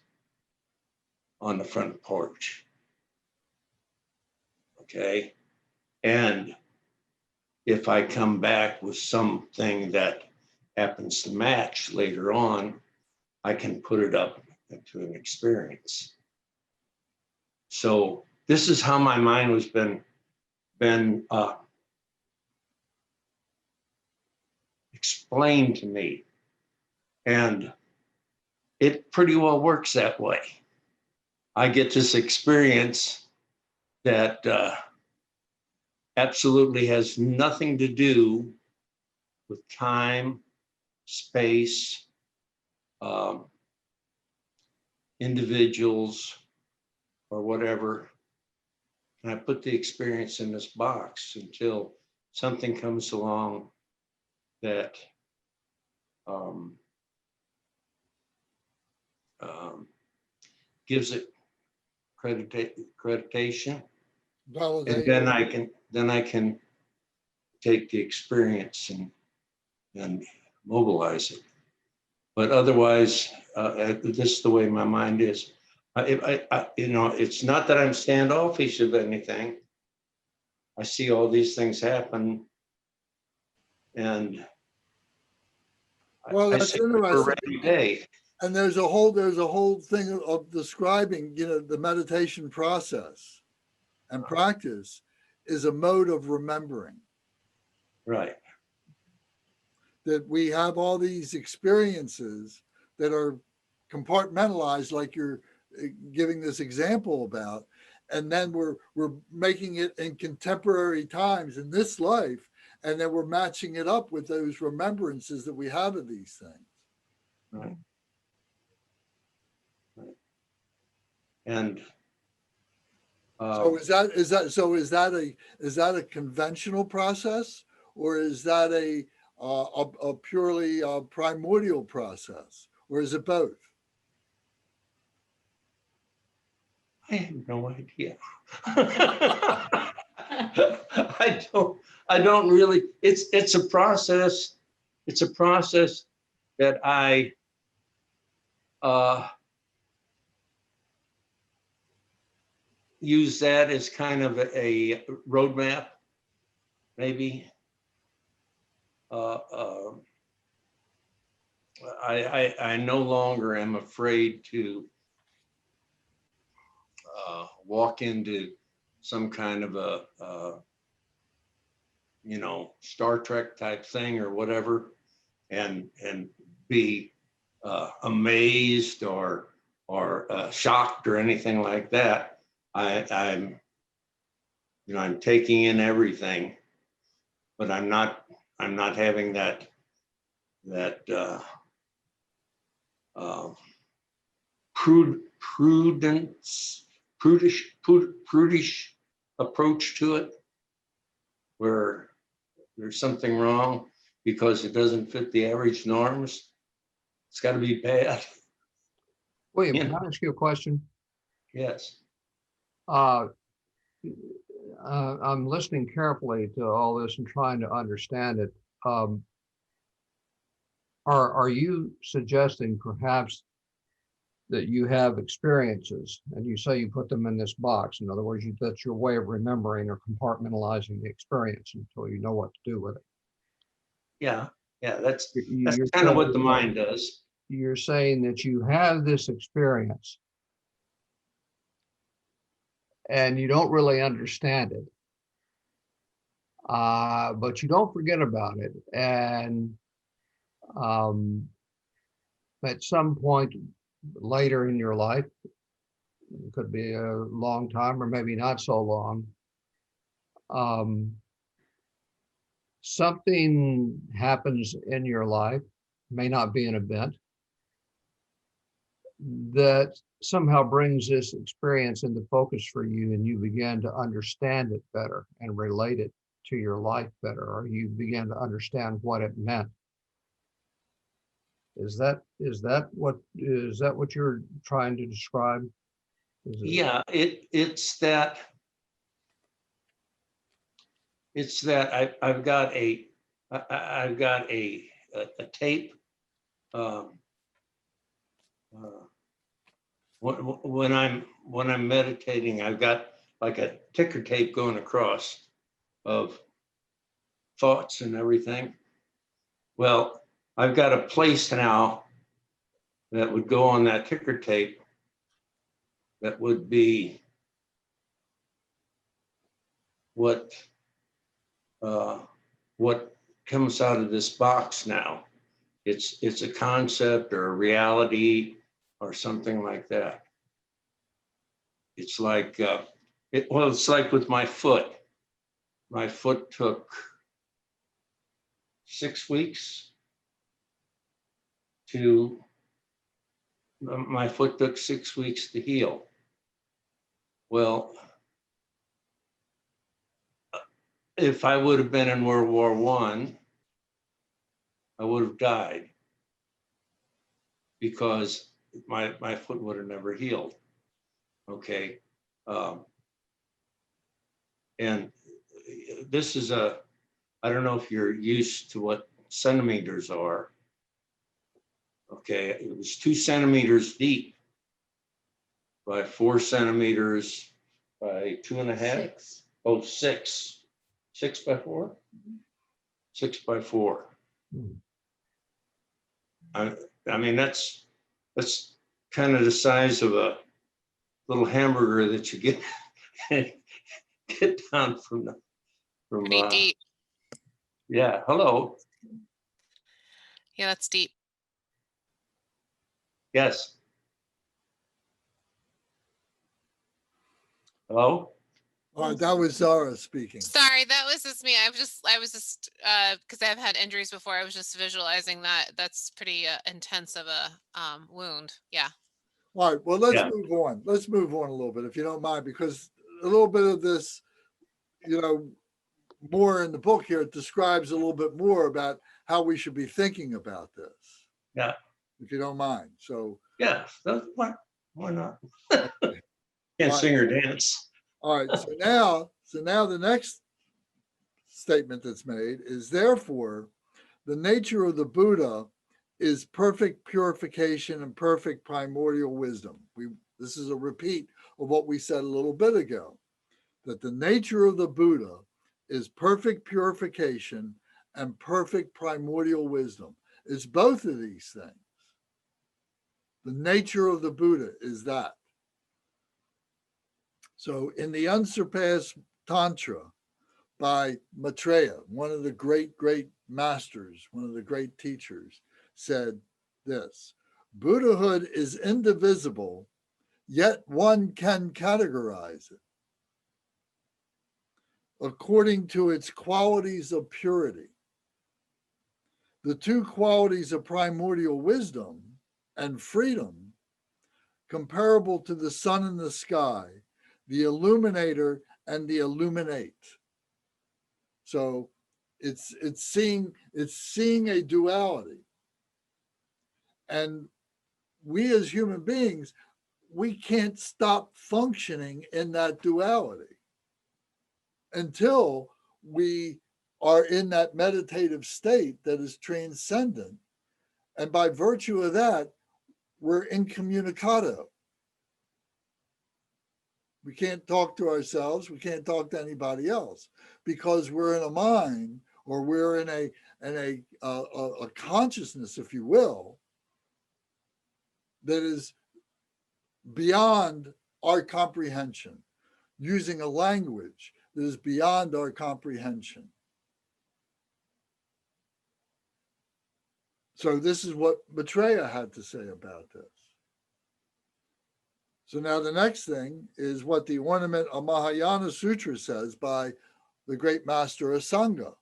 on the front porch. Okay. And if I come back with something that happens to match later on, I can put it up into an experience. So this is how my mind was been explained to me. And it pretty well works that way. I get this experience that absolutely has nothing to do with time, space, individuals, or whatever. And I put the experience in this box until something comes along that gives it accreditation, and then I can take the experience and mobilize it. But otherwise, this is the way my mind is. It's not that I'm standoffish of anything. I see all these things happen, and well, I that's say interesting. every day. And there's a whole thing of describing, the meditation process and practice is a mode of remembering. Right. That we have all these experiences that are compartmentalized, like you're giving this example about, and then we're making it in contemporary times in this life, and then we're matching it up with those remembrances that we have of these things. Right. And so is that a conventional process, or is that a purely primordial process, or is it both? I have no idea. I don't really, it's a process. It's a process that I use that as kind of a roadmap, maybe. I no longer am afraid to walk into some kind of a you know, Star Trek type thing or whatever, and be amazed or shocked or anything like that. I'm you know, I'm taking in everything, but I'm not having that prudish approach to it, where there's something wrong because it doesn't fit the average norms. It's got to be bad. William, Yeah. can I ask you a question? Yes. I'm listening carefully to all this and trying to understand it. Are you suggesting perhaps that you have experiences and you say you put them in this box? In other words, that's your way of remembering or compartmentalizing the experience until you know what to do with it. Yeah. Yeah. That's You're kind of what saying- the mind does. You're saying that you have this experience and you don't really understand it, but you don't forget about it. And at some point later in your life, it could be a long time or maybe not so long, something happens in your life, may not be an event, that somehow brings this experience into focus for you, and you begin to understand it better and relate it to your life better, or you begin to understand what it meant. Is that what you're trying to describe? Yeah, it's that I've got a tape. When I'm meditating, I've got like a ticker tape going across of thoughts and everything. Well, I've got a place now that would go on that ticker tape that would be what comes out of this box now. It's a concept or a reality or something like that. It's like it's like with my foot. My foot took 6 weeks to heal. Well, if I would have been in World War I would have died because my foot would have never healed. Okay. And this is I don't know if you're used to what centimeters are. Okay, it was 2 centimeters deep by 4 centimeters by 2.5. 6. Oh, 6. 6 by 4? 6 by 4. I mean, that's kind of the size of a little hamburger that you get down from Pretty deep. Yeah, hello. Yeah, that's deep. Yes. Hello? All right, that was Zara speaking. Sorry, that was just me. I was just because I've had injuries before. I was just visualizing that. That's pretty intense of a wound. Yeah. All right, well, let's Yeah. move on. Let's move on a little bit, if you don't mind, because a little bit of this, you know, more in the book here, it describes a little bit more about how we should be thinking about this. Yeah. If you don't mind. So Yeah, why not? Can't Right. sing or dance. All right, so now the next statement that's made is, therefore, the nature of the Buddha is perfect purification and perfect primordial wisdom. This is a repeat of what we said a little bit ago, that the nature of the Buddha is perfect purification and perfect primordial wisdom. It's both of these things. The nature of the Buddha is that. So in the Unsurpassed Tantra by Maitreya, one of the great masters, one of the great teachers, said this: Buddhahood is indivisible, yet one can categorize it according to its qualities of purity. The two qualities of primordial wisdom and freedom, comparable to the sun in the sky, the illuminator and the illuminate. So it's seeing a duality. And we as human beings, we can't stop functioning in that duality until we are in that meditative state that is transcendent. And by virtue of that, we're incommunicado. We can't talk to ourselves. We can't talk to anybody else because we're in a mind, or we're in a consciousness, if you will, that is beyond our comprehension, using a language that is beyond our comprehension. So this is what Maitreya had to say about this. So now the next thing is what the ornament of Mahayana Sutra says by the great master Asanga.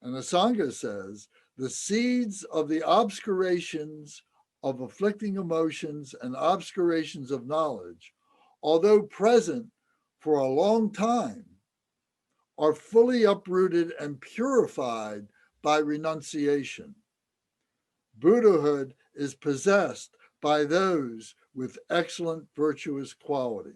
And Asanga says, the seeds of the obscurations of afflicting emotions and obscurations of knowledge, although present for a long time, are fully uprooted and purified by renunciation. Buddhahood is possessed by those with excellent virtuous qualities.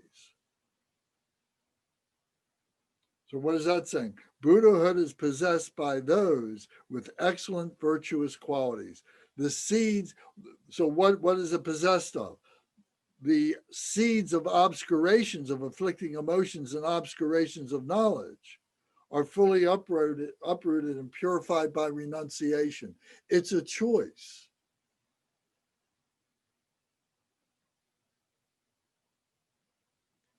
So what is that saying? Buddhahood is possessed by those with excellent virtuous qualities. The seeds, so what is it possessed of? The seeds of obscurations of afflicting emotions and obscurations of knowledge are fully uprooted and purified by renunciation. It's a choice.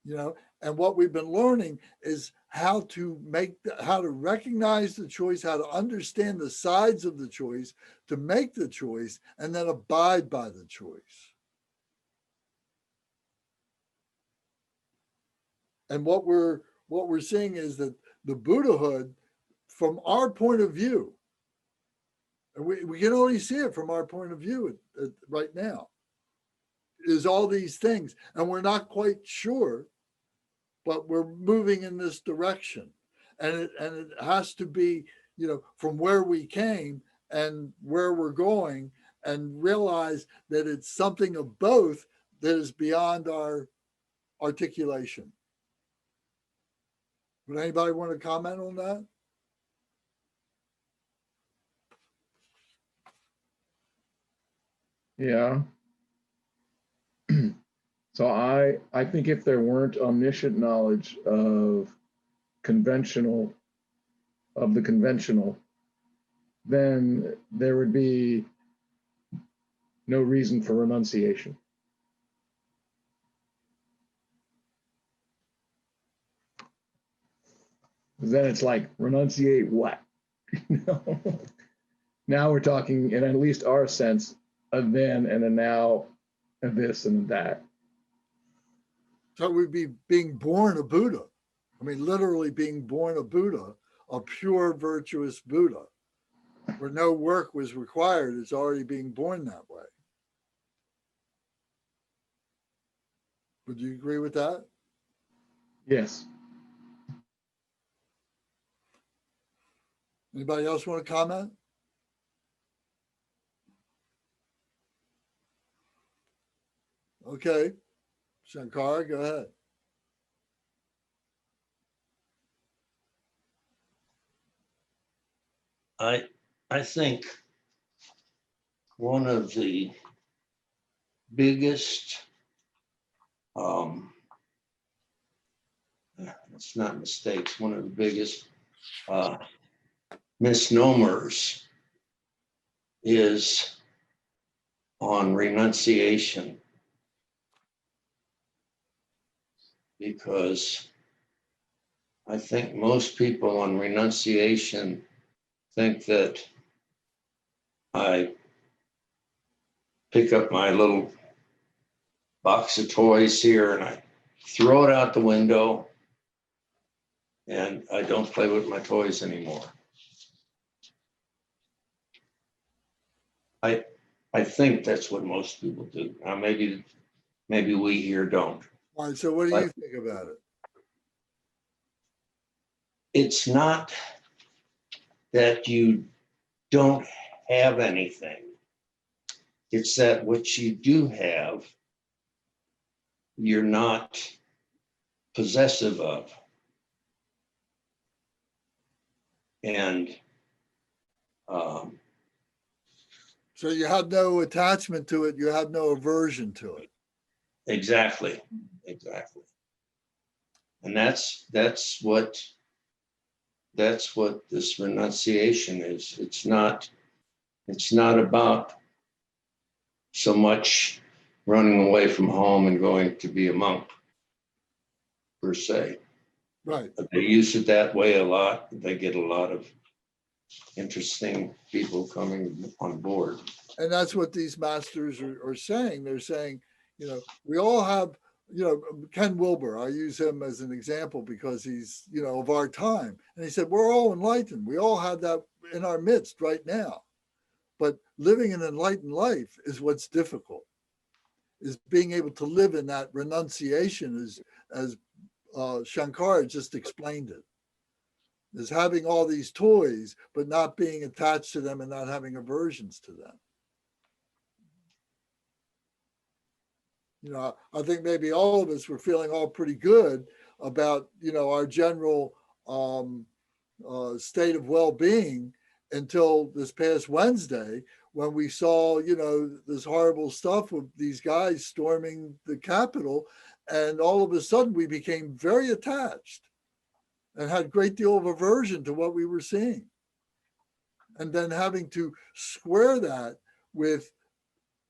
You know, and what we've been learning is how to recognize the choice, how to understand the sides of the choice, to make the choice, and then abide by the choice. And what we're seeing is that the Buddhahood, from our point of view, and we can only see it from our point of view right now, is all these things, and we're not quite sure, but we're moving in this direction, and it has to be, you know, from where we came and where we're going, and realize that it's something of both that is beyond our articulation. Would anybody want to comment on that? Yeah. So I think if there weren't omniscient knowledge of the conventional, then there would be no reason for renunciation. Then it's like, renunciate what? Now we're talking, in at least our sense, a then and a now, a this and that. So we'd be being born a Buddha. I mean, literally being born a Buddha, a pure, virtuous Buddha, where no work was required. It's already being born that way. Would you agree with that? Yes. Anybody else want to comment? Okay. Shankar, go ahead. I think one of the biggest, it's not mistakes, one of the biggest misnomers is on renunciation, because I think most people on renunciation think that I pick up my little box of toys here and I throw it out the window and I don't play with my toys anymore. I think that's what most people do. Now maybe we here don't. All right, so what do you think about it? It's not that you don't have anything. It's that what you do have, you're not possessive of. And So you have no attachment to it, you have no aversion to it. exactly. And that's what this renunciation is. It's not about so much running away from home and going to be a monk per se. Right. But they use it that way a lot. They get a lot of interesting people coming on board. And that's what these masters are saying. They're saying, you know, we all have, you know, Ken Wilber, I use him as an example because he's, you know, of our time. And he said, we're all enlightened. We all have that in our midst right now. But living an enlightened life is what's difficult, is being able to live in that renunciation as Shankar just explained it, is having all these toys, but not being attached to them and not having aversions to them. You know, I think maybe all of us were feeling all pretty good about, you know, our general state of well-being until this past Wednesday, when we saw, you know, this horrible stuff with these guys storming the Capitol, and all of a sudden we became very attached and had a great deal of aversion to what we were seeing. And then having to square that with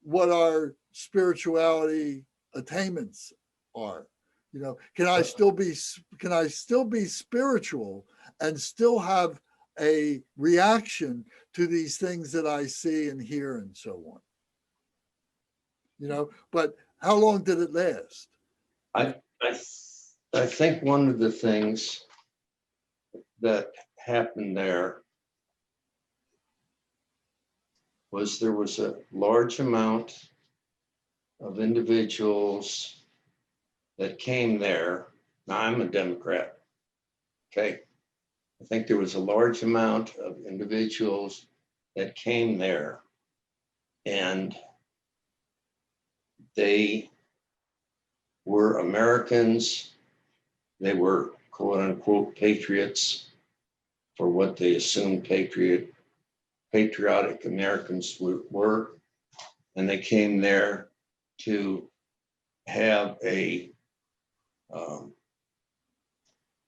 what our spirituality attainments are. You know, can I still be spiritual and still have a reaction to these things that I see and hear and so on? You know, but how long did it last? I think one of the things that happened there was there was a large amount of individuals that came there. Now, I'm a Democrat, okay? I think there was a large amount of individuals that came there, and they were Americans. They were quote unquote patriots for what they assumed patriotic Americans were. And they came there to have a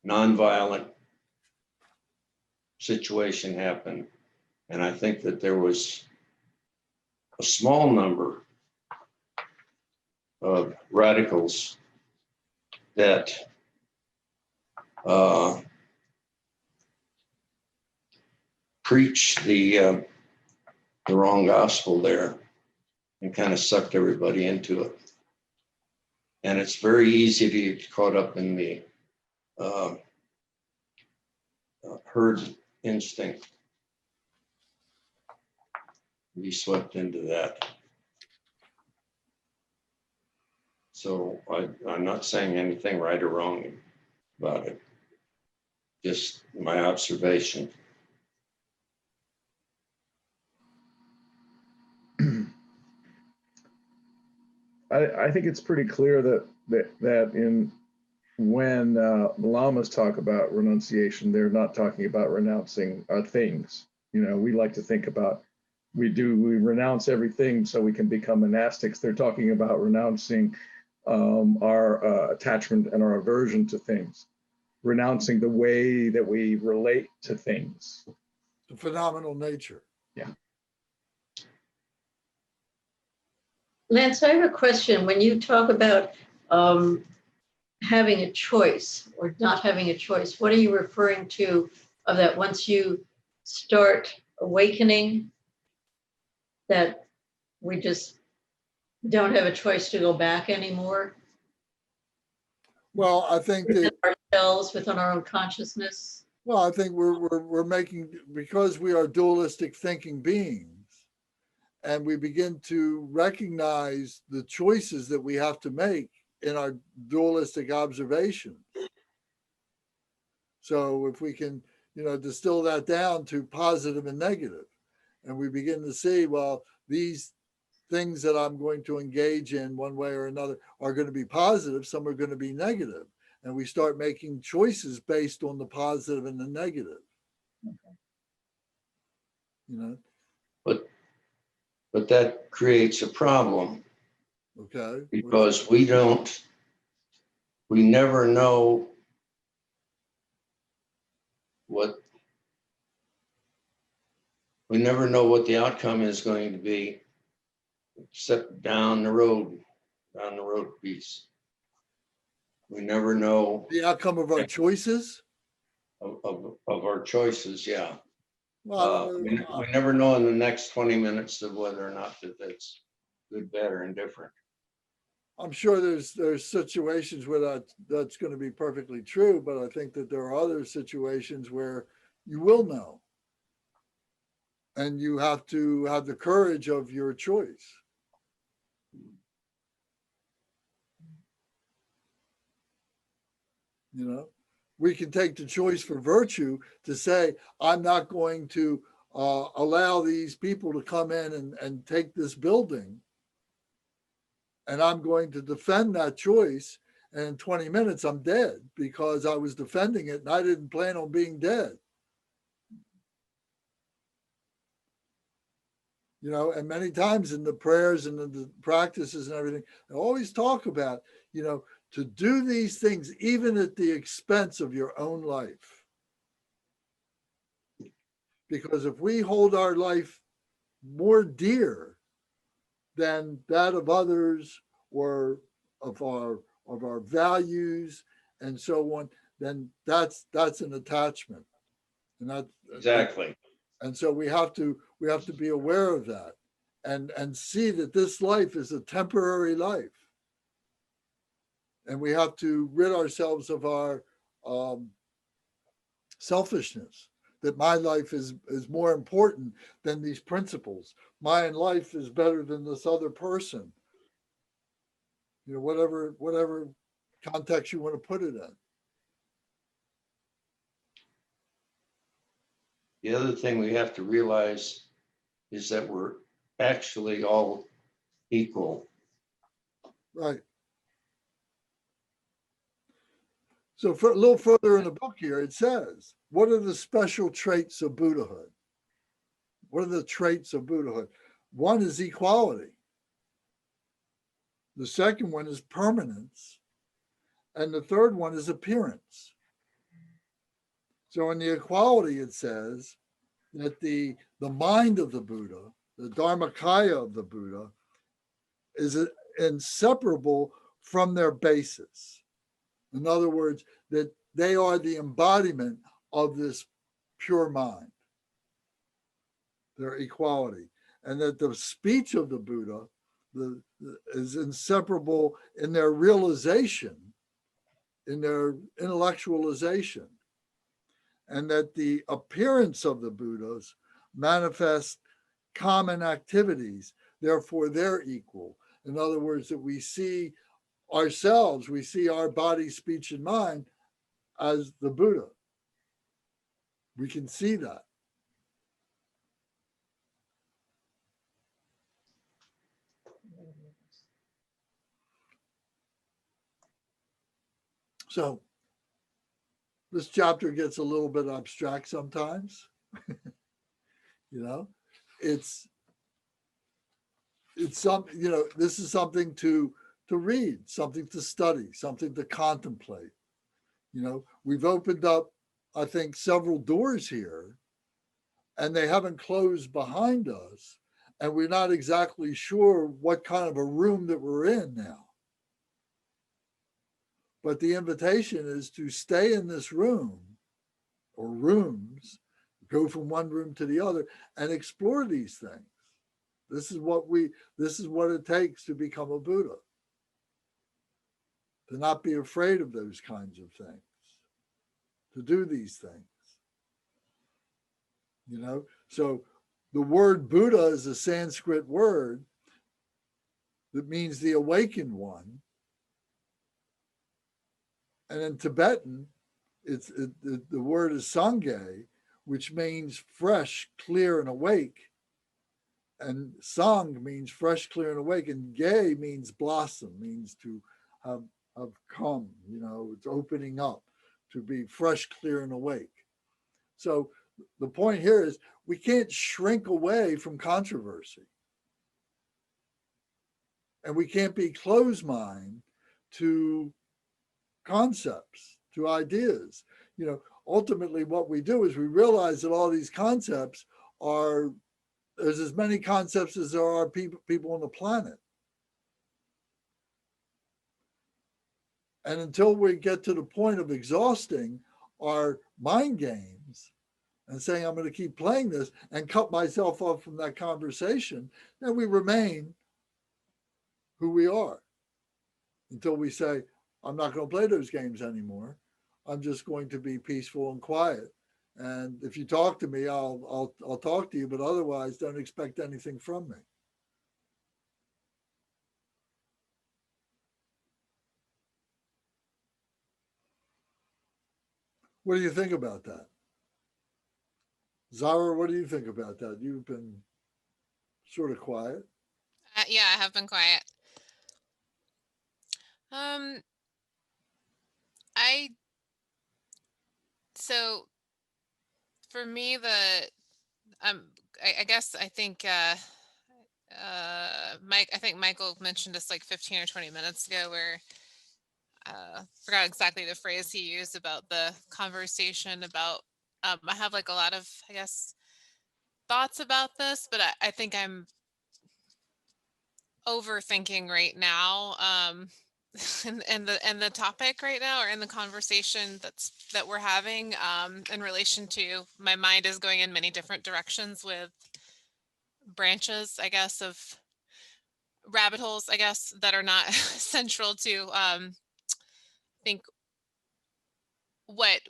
nonviolent situation happen. And I think that there was a small number of radicals that preached the wrong gospel there and kind of sucked everybody into it. And it's very easy to get caught up in the herd instinct, be swept into that. So I'm not saying anything right or wrong about it, just my observation. I think it's pretty clear that in when the lamas talk about renunciation, they're not talking about renouncing things. You know, we like to think about we renounce everything so we can become monastics. They're talking about renouncing our attachment and our aversion to things, renouncing the way that we relate to things. The phenomenal nature. Yeah. Lance, I have a question. When you talk about having a choice or not having a choice, what are you referring to of that once you start awakening, that we just don't have a choice to go back anymore Well, I think within that, ourselves, within our own consciousness? well, I think we're making, because we are dualistic thinking beings, and we begin to recognize the choices that we have to make in our dualistic observation. So if we can, distill that down to positive and negative, and we begin to see, well, these things that I'm going to engage in one way or another are going to be positive, some are going to be negative. And we start making choices based on the positive and the negative. But that creates a problem Okay. because we never know what the outcome is going to be, except down the road piece. We never know The outcome of our choices. of our choices. Yeah. Well, We never know in the next 20 minutes of whether or not that's good, bad, or indifferent. I'm sure there's situations where that's going to be perfectly true, but I think that there are other situations where you will know. And you have to have the courage of your choice. We can take the choice for virtue to say, I'm not going to allow these people to come in and take this building. And I'm going to defend that choice. And in 20 minutes, I'm dead because I was defending it and I didn't plan on being dead. And many times in the prayers and the practices and everything, they always talk about, to do these things even at the expense of your own life. Because if we hold our life more dear than that of others or of our values and so on, then that's an attachment. And that Exactly. And so we have to be aware of that and see that this life is a temporary life. And we have to rid ourselves of our selfishness, that my life is more important than these principles. My life is better than this other person. Whatever context you want to put it in. The other thing we have to realize is that we're actually all equal. Right. So for a little further in the book here, it says, what are the special traits of Buddhahood? What are the traits of Buddhahood? One is equality. The second one is permanence. And the third one is appearance. So in the equality, it says that the mind of the Buddha, the Dharmakaya of the Buddha, is inseparable from their basis. In other words, that they are the embodiment of this pure mind, their equality. And that the speech of the Buddha is inseparable in their realization, in their intellectualization. And that the appearance of the Buddhas manifest common activities, therefore they're equal. In other words, that we see ourselves, we see our body, speech, and mind as the Buddha. We can see that. So this chapter gets a little bit abstract sometimes. You know, it's something, you know, this is something to read, something to study, something to contemplate. You know, we've opened up, I think, several doors here, and they haven't closed behind us, and we're not exactly sure what kind of a room that we're in now. But the invitation is to stay in this room or rooms, go from one room to the other and explore these things. This is what it takes to become a Buddha. To not be afraid of those kinds of things, to do these things. You know, so the word Buddha is a Sanskrit word that means the awakened one. And in Tibetan, the word is Sangye, which means fresh, clear, and awake. And Sang means fresh, clear, and awake. And Ge means blossom, means to have come, you know, it's opening up, to be fresh, clear, and awake. So the point here is we can't shrink away from controversy. And we can't be closed-minded to concepts, to ideas. You know, ultimately what we do is we realize that all these concepts are, there's as many concepts as there are people on the planet. And until we get to the point of exhausting our mind games and saying, I'm going to keep playing this and cut myself off from that conversation, then we remain who we are until we say, I'm not going to play those games anymore. I'm just going to be peaceful and quiet. And if you talk to me, I'll talk to you, but otherwise don't expect anything from me. What do you think about that? Zara, what do you think about that? You've been sort of quiet. Yeah, I have been quiet. So for me, I guess I think Michael mentioned this like 15 or 20 minutes ago, where forgot exactly the phrase he used about the conversation about I have like a lot of, I guess, thoughts about this, but I think I'm overthinking right now, and the topic right now, or in the conversation that we're having, in relation to, my mind is going in many different directions with branches, I guess, of rabbit holes, I guess, that are not central to I think what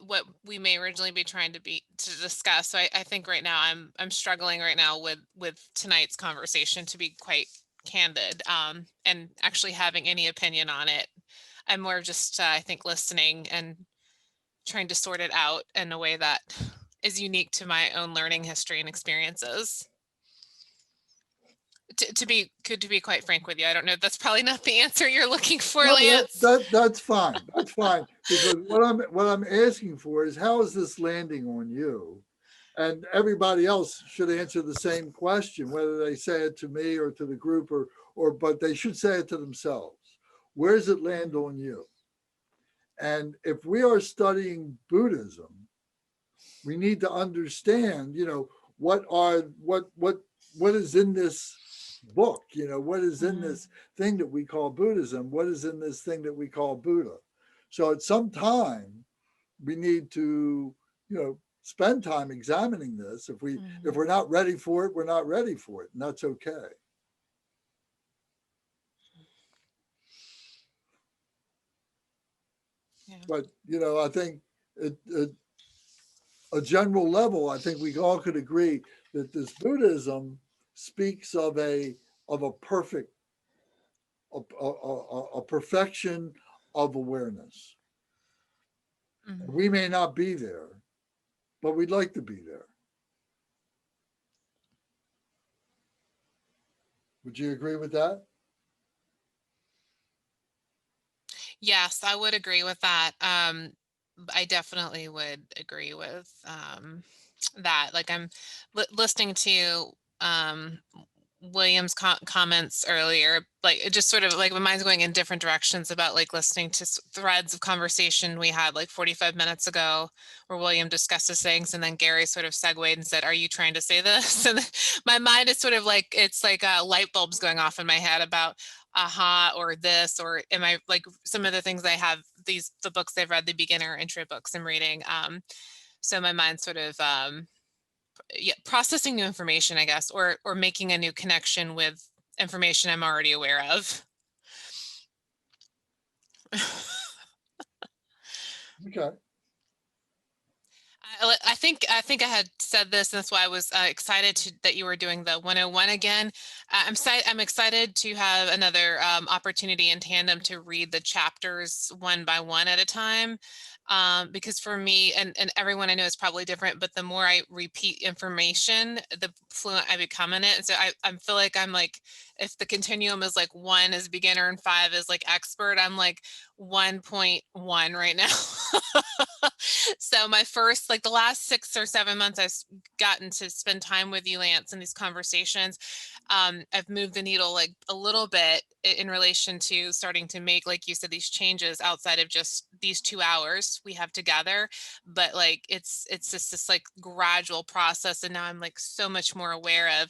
we may originally be trying to discuss. So I think right now I'm struggling right now with tonight's conversation, to be quite candid, and actually having any opinion on it. I'm more just I think listening and trying to sort it out in a way that is unique to my own learning history and experiences. To be quite frank with you, I don't know. That's probably not the answer you're looking for, No, Lance. that's fine. That's fine. Because what I'm asking for is, how is this landing on you? And everybody else should answer the same question, whether they say it to me or to the group, but they should say it to themselves. Where does it land on you? And if we are studying Buddhism, we need to understand, you know, what is in this book, you know, what is in this thing that we call Buddhism, what is in this thing that we call Buddha. So at some time we need to, you know, spend time examining this. If we're not ready for it, we're not ready for it, and that's okay. Yeah. But you know, I think a general level, I think we all could agree that this Buddhism speaks of a perfect, a perfection of awareness. We may not be there, but we'd like to be there. Would you agree with that? Yes, I would agree with that. I definitely would agree with that. Like I'm listening to William's comments earlier, like it just sort of like my mind's going in different directions about like listening to threads of conversation we had like 45 minutes ago where William discusses things and then Gary sort of segued and said, are you trying to say this? And my mind is sort of like, it's like light bulbs going off in my head about aha or this, or am I like some of the things I have, the books I've read, the beginner intro books I'm reading. So my mind's sort of yeah, processing new information, I guess, or making a new connection with information I'm already aware of. Okay. I think I had said this, and that's why I was excited that you were doing the 101 again. I'm excited to have another opportunity in tandem to read the chapters one by one at a time. Because for me, and everyone I know is probably different, but the more I repeat information, the fluent I become in it. And so I feel like I'm like, if the continuum is like 1 is beginner and 5 is like expert, I'm like 1.1 right now. So my first, like the last 6 or 7 months, I've gotten to spend time with you, Lance, in these conversations. I've moved the needle like a little bit in relation to starting to make, like you said, these changes outside of just these 2 hours we have together. But like it's just this like gradual process, and now I'm like so much more aware of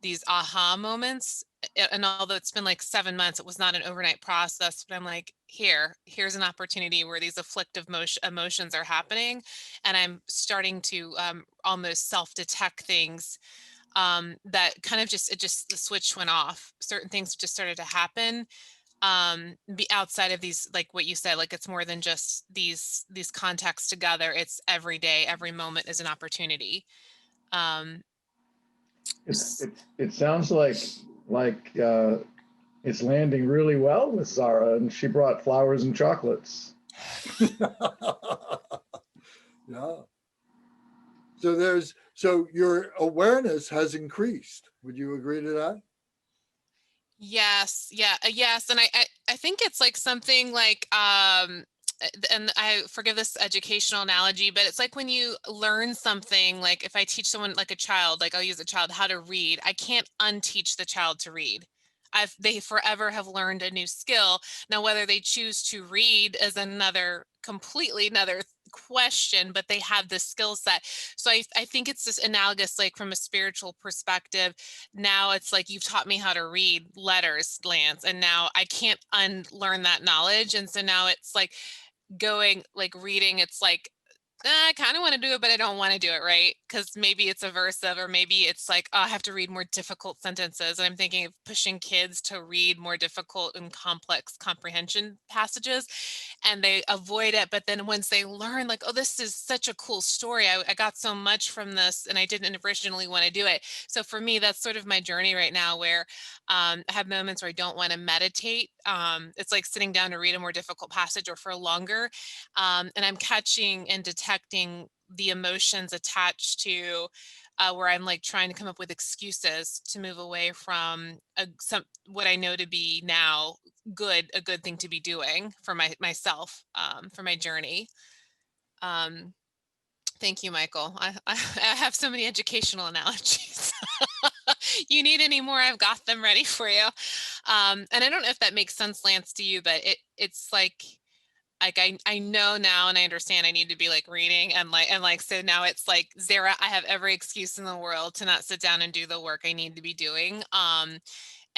these aha moments. And although it's been like 7 months, it was not an overnight process, but I'm like, here's an opportunity where these afflictive emotions are happening. And I'm starting to almost self-detect things that kind of just the switch went off. Certain things just started to happen be outside of these, like what you said, like it's more than just these contexts together. It's every day, every moment is an opportunity. Um, It sounds like it's landing really well with Zara, and she brought flowers and chocolates. Yeah. So your awareness has increased. Would you agree to that? Yes, yeah, yes, and I think it's like something like and I forgive this educational analogy, but it's like when you learn something, like if I teach someone like a child, like I'll use a child how to read, I can't unteach the child to read. They forever have learned a new skill. Now, whether they choose to read is completely another question, but they have this skill set. So I think it's just analogous, like from a spiritual perspective. Now it's like you've taught me how to read letters, Lance, and now I can't unlearn that knowledge. And so now it's like going like reading, it's like I kind of want to do it, but I don't want to do it, right? Because maybe it's aversive, or maybe it's like, oh, I have to read more difficult sentences. And I'm thinking of pushing kids to read more difficult and complex comprehension passages, and they avoid it. But then once they learn, like, oh, this is such a cool story. I got so much from this, and I didn't originally want to do it. So for me, that's sort of my journey right now, where I have moments where I don't want to meditate. It's like sitting down to read a more difficult passage or for longer. And I'm catching and detecting the emotions attached to where I'm like trying to come up with excuses to move away from what I know to be now a good thing to be doing for myself, for my journey. Um, Thank you, Michael. I have so many educational analogies. You need any more? I've got them ready for you. And I don't know if that makes sense, Lance, to you, but it's like I know now, and I understand I need to be like reading and like so now it's like Zara, I have every excuse in the world to not sit down and do the work I need to be doing.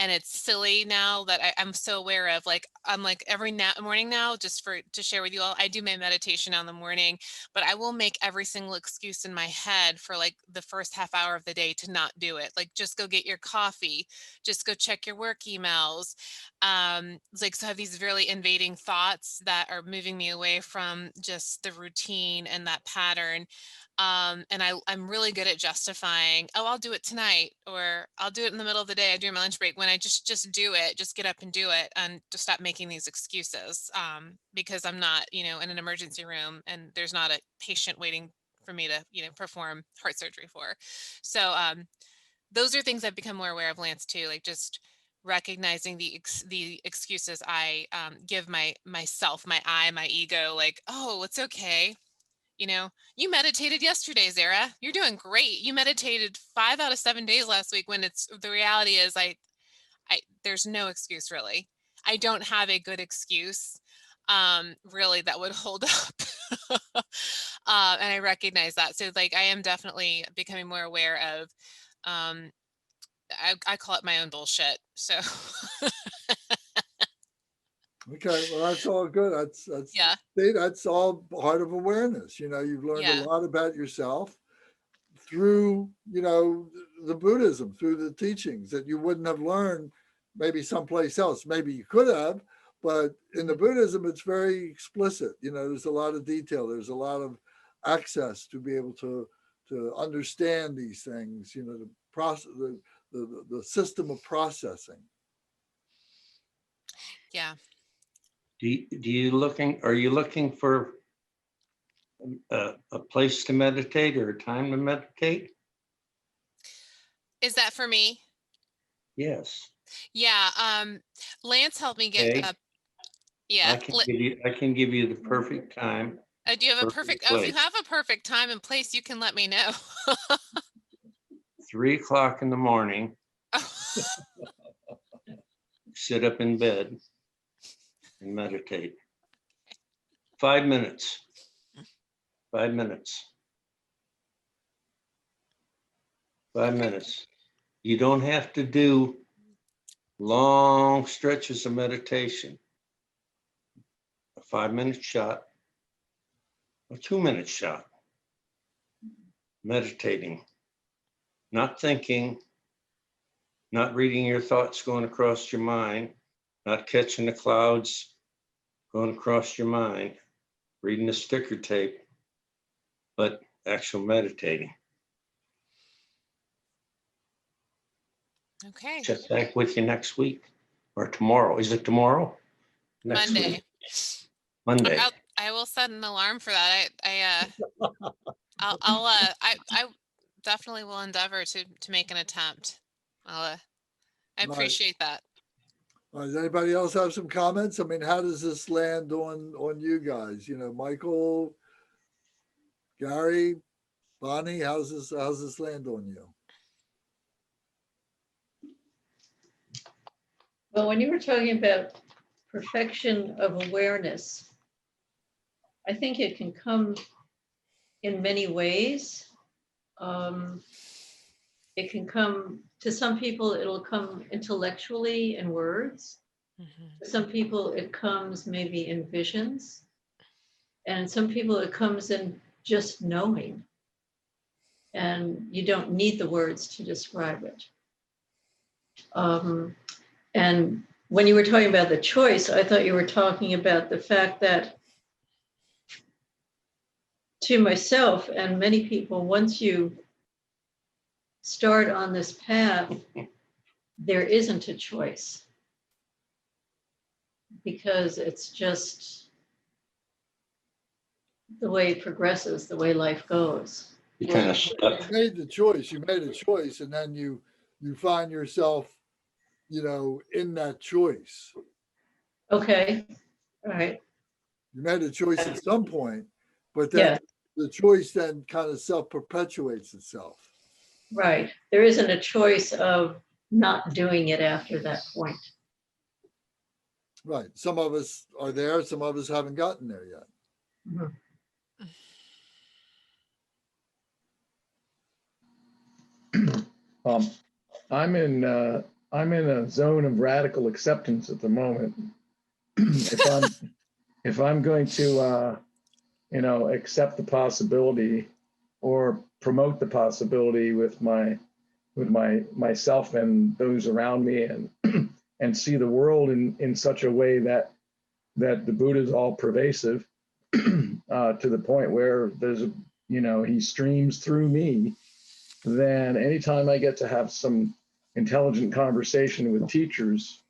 And it's silly now that I'm so aware of, like I'm like every morning now, just to share with you all, I do my meditation in the morning, but I will make every single excuse in my head for like the first half hour of the day to not do it. Like just go get your coffee, just go check your work emails. It's like, so I have these really invading thoughts that are moving me away from just the routine and that pattern. And I'm really good at justifying, oh, I'll do it tonight, or I'll do it in the middle of the day. I do my lunch break, when I just do it, just get up and do it, and just stop making these excuses. Because I'm not, in an emergency room, and there's not a patient waiting for me to, perform heart surgery for. So those are things I've become more aware of, Lance, too, like just recognizing the excuses I give myself, my ego, like, oh, it's okay. You know, you meditated yesterday, Zara. You're doing great. You meditated 5 out of 7 days last week, when the reality is there's no excuse really. I don't have a good excuse really that would hold up. And I recognize that. So like I am definitely becoming more aware of I call it my own bullshit. So Okay, well, that's all good. yeah. See, that's all part of awareness. You know, you've learned a Yeah. lot about yourself through, you know, the Buddhism, through the teachings that you wouldn't have learned maybe someplace else. Maybe you could have, but in the Buddhism, it's very explicit. You know, there's a lot of detail. There's a lot of access to be able to understand these things. You know, the process, the system of processing. Yeah. Are you looking for a place to meditate or a time to meditate? Is that for me? Yes. Yeah. Lance helped me get Okay. up. Yeah. I can give you the perfect time. Do you have a perfect perfect, oh, if you place. have a perfect time and place, you can let me know. 3 o'clock in the morning, sit up in bed and meditate. 5 minutes. 5 minutes. 5 minutes. You don't have to do long stretches of meditation. A 5-minute shot, a 2-minute shot. Meditating, not thinking, not reading your thoughts going across your mind, not catching the clouds going across your mind, reading the sticker tape, but actual meditating. Okay. Check back with you next week or tomorrow. Is it tomorrow? Next Monday. week. Monday. I will set an alarm for that. I definitely will endeavor to make an attempt. I Right. appreciate that. Does anybody else have some comments? I mean, how does this land on you guys? You know, Michael, Gary, Bonnie, how's this land on you? Well, when you were talking about perfection of awareness, I think it can come in many ways. It can come to some people, it'll come intellectually in words. To some people, it comes maybe in visions. And some people, it comes in just knowing. And you don't need the words to describe it. And when you were talking about the choice, I thought you were talking about the fact that to myself and many people, once you start on this path, there isn't a choice because it's just the way it progresses, the way life goes. You kind Well, of stuck. you made the choice. You made a choice, and then you find yourself, you know, in that choice. Okay, all right, You made a choice at some point, but then yeah, the choice then kind of self-perpetuates itself. right. There isn't a choice of not doing it after that point. Right. Some of us are there. Some of us haven't gotten there yet. Mhm. I'm in a zone of radical acceptance at the moment. if I'm going to accept the possibility or promote the possibility with myself and those around me, and and see the world in such a way that the Buddha is all pervasive, to the point where he streams through me, then anytime I get to have some intelligent conversation with teachers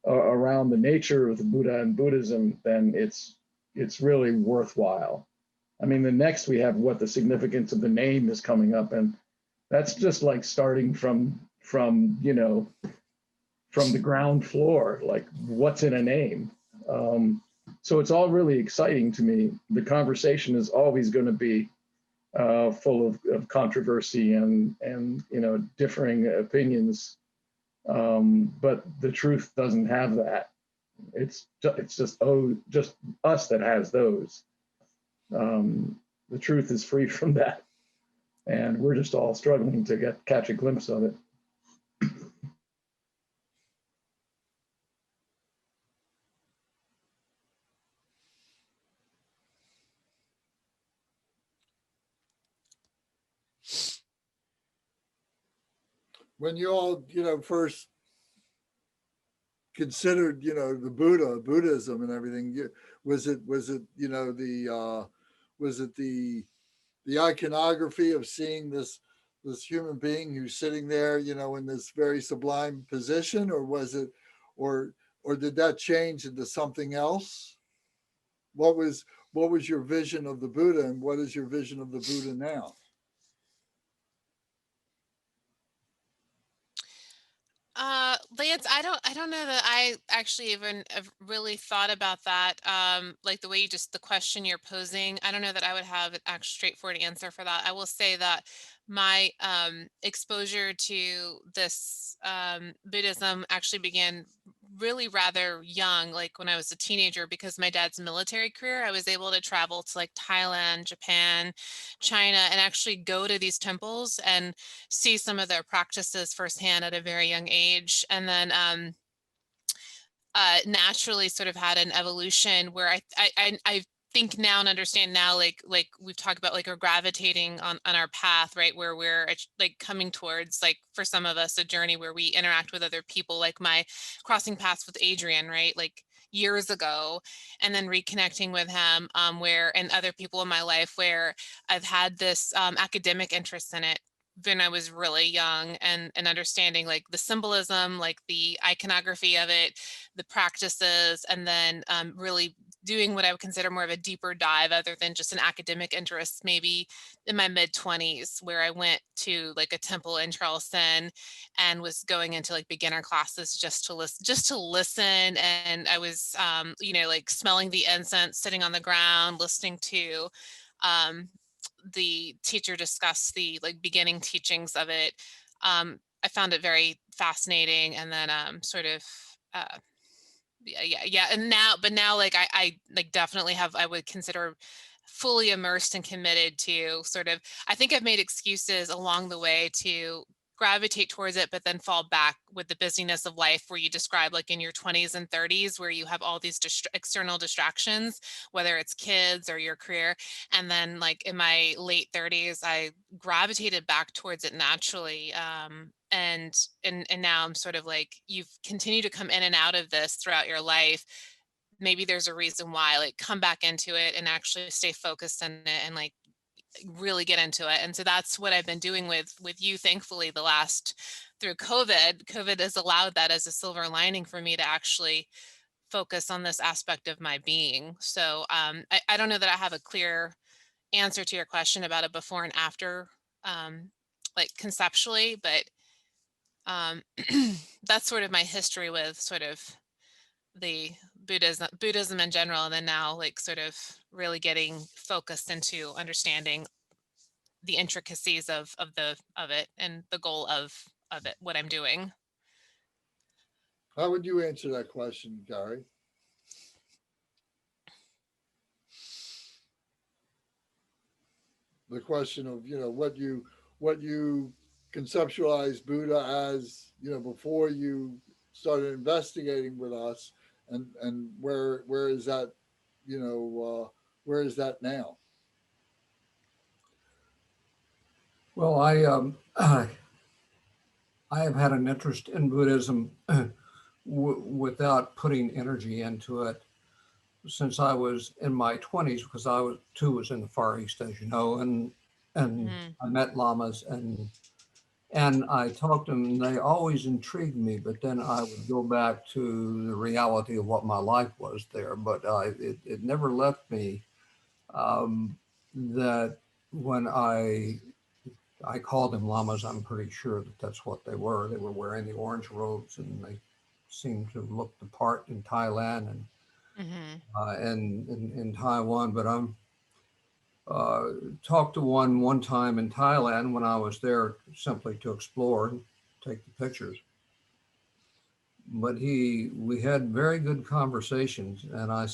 around the nature of the Buddha and Buddhism, then it's really worthwhile. I mean, the next we have what the significance of the name is coming up, and that's just like starting from from the ground floor, like what's in a name. So it's all really exciting to me. The conversation is always going to be full of controversy and differing opinions. But the truth doesn't have that. It's just us that has those. The truth is free from that, and we're just all struggling to catch a glimpse of it. When you all, first considered, the Buddhism and everything, was it the iconography of seeing this human being who's sitting there, in this very sublime position, or was it, or did that change into something else? What was your vision of the Buddha, and what is your vision of the Buddha now? Lance, I don't know that I actually even have really thought about that. Like the way the question you're posing, I don't know that I would have an actual straightforward answer for that. I will say that my exposure to this Buddhism actually began really rather young, like when I was a teenager, because my dad's military career, I was able to travel to like Thailand, Japan, China, and actually go to these temples and see some of their practices firsthand at a very young age. And then naturally sort of had an evolution where I think now and understand now, like we've talked about, like, are gravitating on our path, right, where we're like coming towards, like, for some of us, a journey where we interact with other people, like my crossing paths with Adrian, right, like years ago, and then reconnecting with him, where, and other people in my life where I've had this academic interest in it when I was really young, and understanding like the symbolism, like the iconography of it, the practices, and then really doing what I would consider more of a deeper dive other than just an academic interest, maybe in my mid-20s, where I went to like a temple in Charleston and was going into like beginner classes just to listen. And I was, like smelling the incense, sitting on the ground, listening to the teacher discuss the like beginning teachings of it. I found it very fascinating, and then sort of yeah. And now like I like definitely have, I would consider fully immersed and committed to sort of, I think I've made excuses along the way to gravitate towards it, but then fall back with the busyness of life where you describe, like in your 20s and 30s, where you have all these external distractions, whether it's kids or your career. And then like in my late 30s, I gravitated back towards it naturally. And now I'm sort of like, you've continued to come in and out of this throughout your life. Maybe there's a reason why, like, come back into it and actually stay focused in it and like really get into it. And so that's what I've been doing with you, thankfully, the last, through COVID has allowed that as a silver lining for me to actually focus on this aspect of my being. So I don't know that I have a clear answer to your question about a before and after, like conceptually, but that's sort of my history with sort of the Buddhism in general, and then now like sort of really getting focused into understanding the intricacies of it and the goal of it, what I'm doing. How would you answer that question, Gary? The question of, what you conceptualize Buddha as, before you started investigating with us, and where is that, where is that now? Well, I have had an interest in Buddhism without putting energy into it since I was in my 20s, because I was in the Far East, as you know, and I met lamas and I talked to them, and they always intrigued me. But then I would go back to the reality of what my life was there. But it never left me that when I called them lamas, I'm pretty sure that that's what they were. They were wearing the orange robes, and seem to look the part in Thailand and and in Taiwan. But I'm talked to one time in Thailand when I was there simply to explore and take the pictures. But we had very good conversations, and I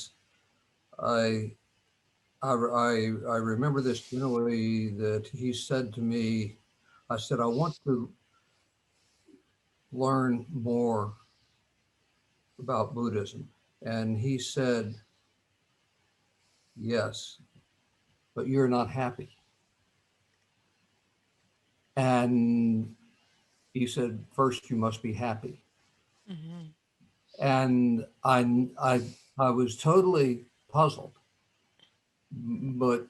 remember this generally that he said to me, I said, I want to learn more about Buddhism. And he said, yes, but you're not happy. And he said, first you must be happy. And I was totally puzzled, but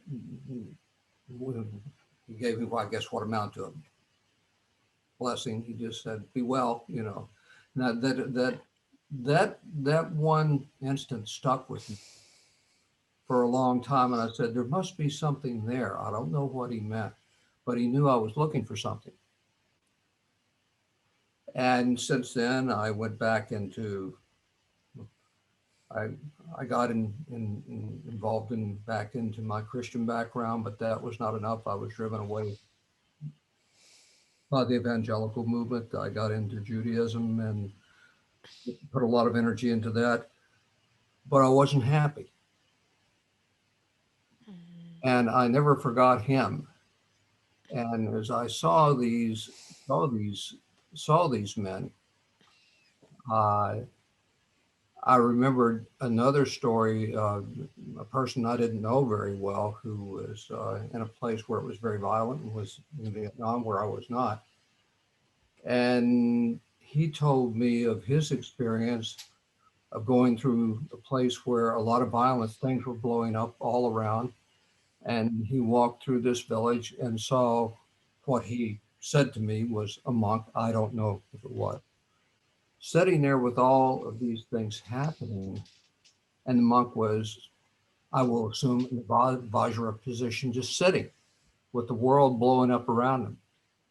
he gave me, well, I guess what amounted to a blessing. He just said, be well, you know. Now that one instance stuck with me for a long time. And I said, there must be something there. I don't know what he meant, but he knew I was looking for something. And since then, I went back into, I got involved back into my Christian background, but that was not enough. I was driven away by the evangelical movement. I got into Judaism and put a lot of energy into that, but I wasn't happy. And I never forgot him. And as I saw these men, I remembered another story, a person I didn't know very well who was in a place where it was very violent and was in Vietnam where I was not. And he told me of his experience of going through a place where a lot of violent things were blowing up all around. And he walked through this village and saw what he said to me was a monk. I don't know if it was. Sitting there with all of these things happening, and the monk was, I will assume, in the Vajra position, just sitting with the world blowing up around him,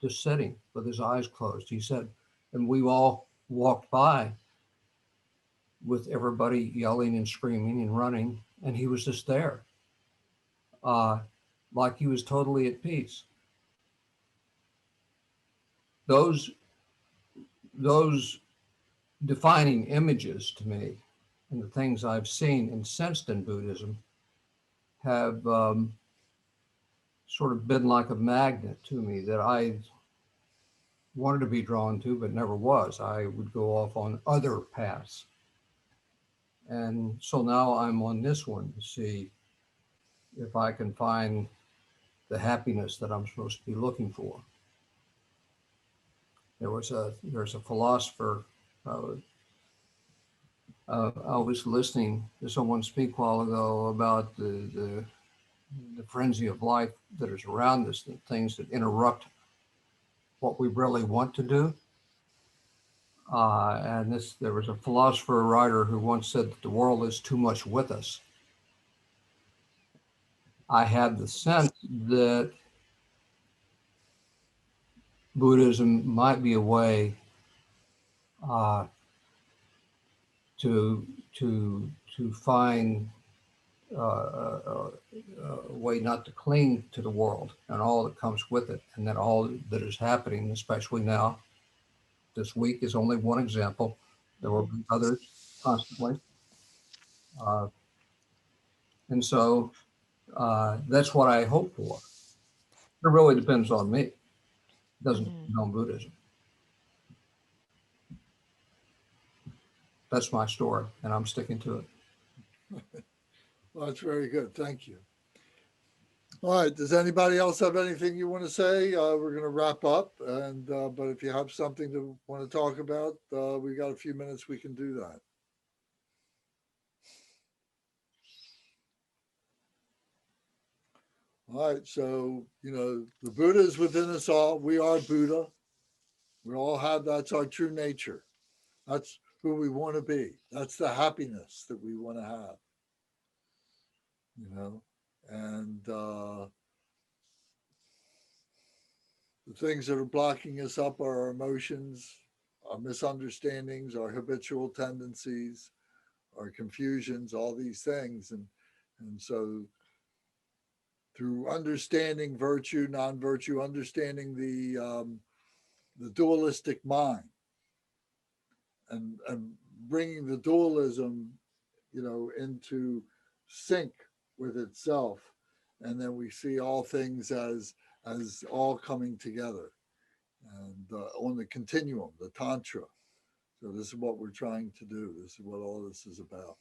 just sitting with his eyes closed. He said, and we all walked by with everybody yelling and screaming and running, and he was just there, like he was totally at peace. Those defining images to me and the things I've seen and sensed in Buddhism have sort of been like a magnet to me that I wanted to be drawn to, but never was. I would go off on other paths. And so now I'm on this one to see if I can find the happiness that I'm supposed to be looking for. There's a philosopher. I was listening to someone speak a while ago about the frenzy of life that is around us, the things that interrupt what we really want to do. And there was a philosopher, writer who once said that the world is too much with us. I had the sense that Buddhism might be a way to find a way not to cling to the world and all that comes with it, and that all that is happening, especially now, this week is only one example. There will be others constantly. And so that's what I hope for. It really depends on me. It doesn't depend on Buddhism. That's my story, and I'm sticking to it. Well, that's very good. Thank you. All right. Does anybody else have anything you want to say? We're going to wrap up, and but if you have something to want to talk about, we got a few minutes. We can do that. All right. So, the Buddha is within us all. We are Buddha. We all have, that's our true nature. That's who we want to be. That's the happiness that we want to have. And the things that are blocking us up are our emotions, our misunderstandings, our habitual tendencies, our confusions, all these things. And so through understanding virtue, non-virtue, understanding the dualistic mind, and bringing the dualism, into sync with itself, and then we see all things as all coming together, and on the continuum, the tantra. So this is what we're trying to do. This is what all this is about.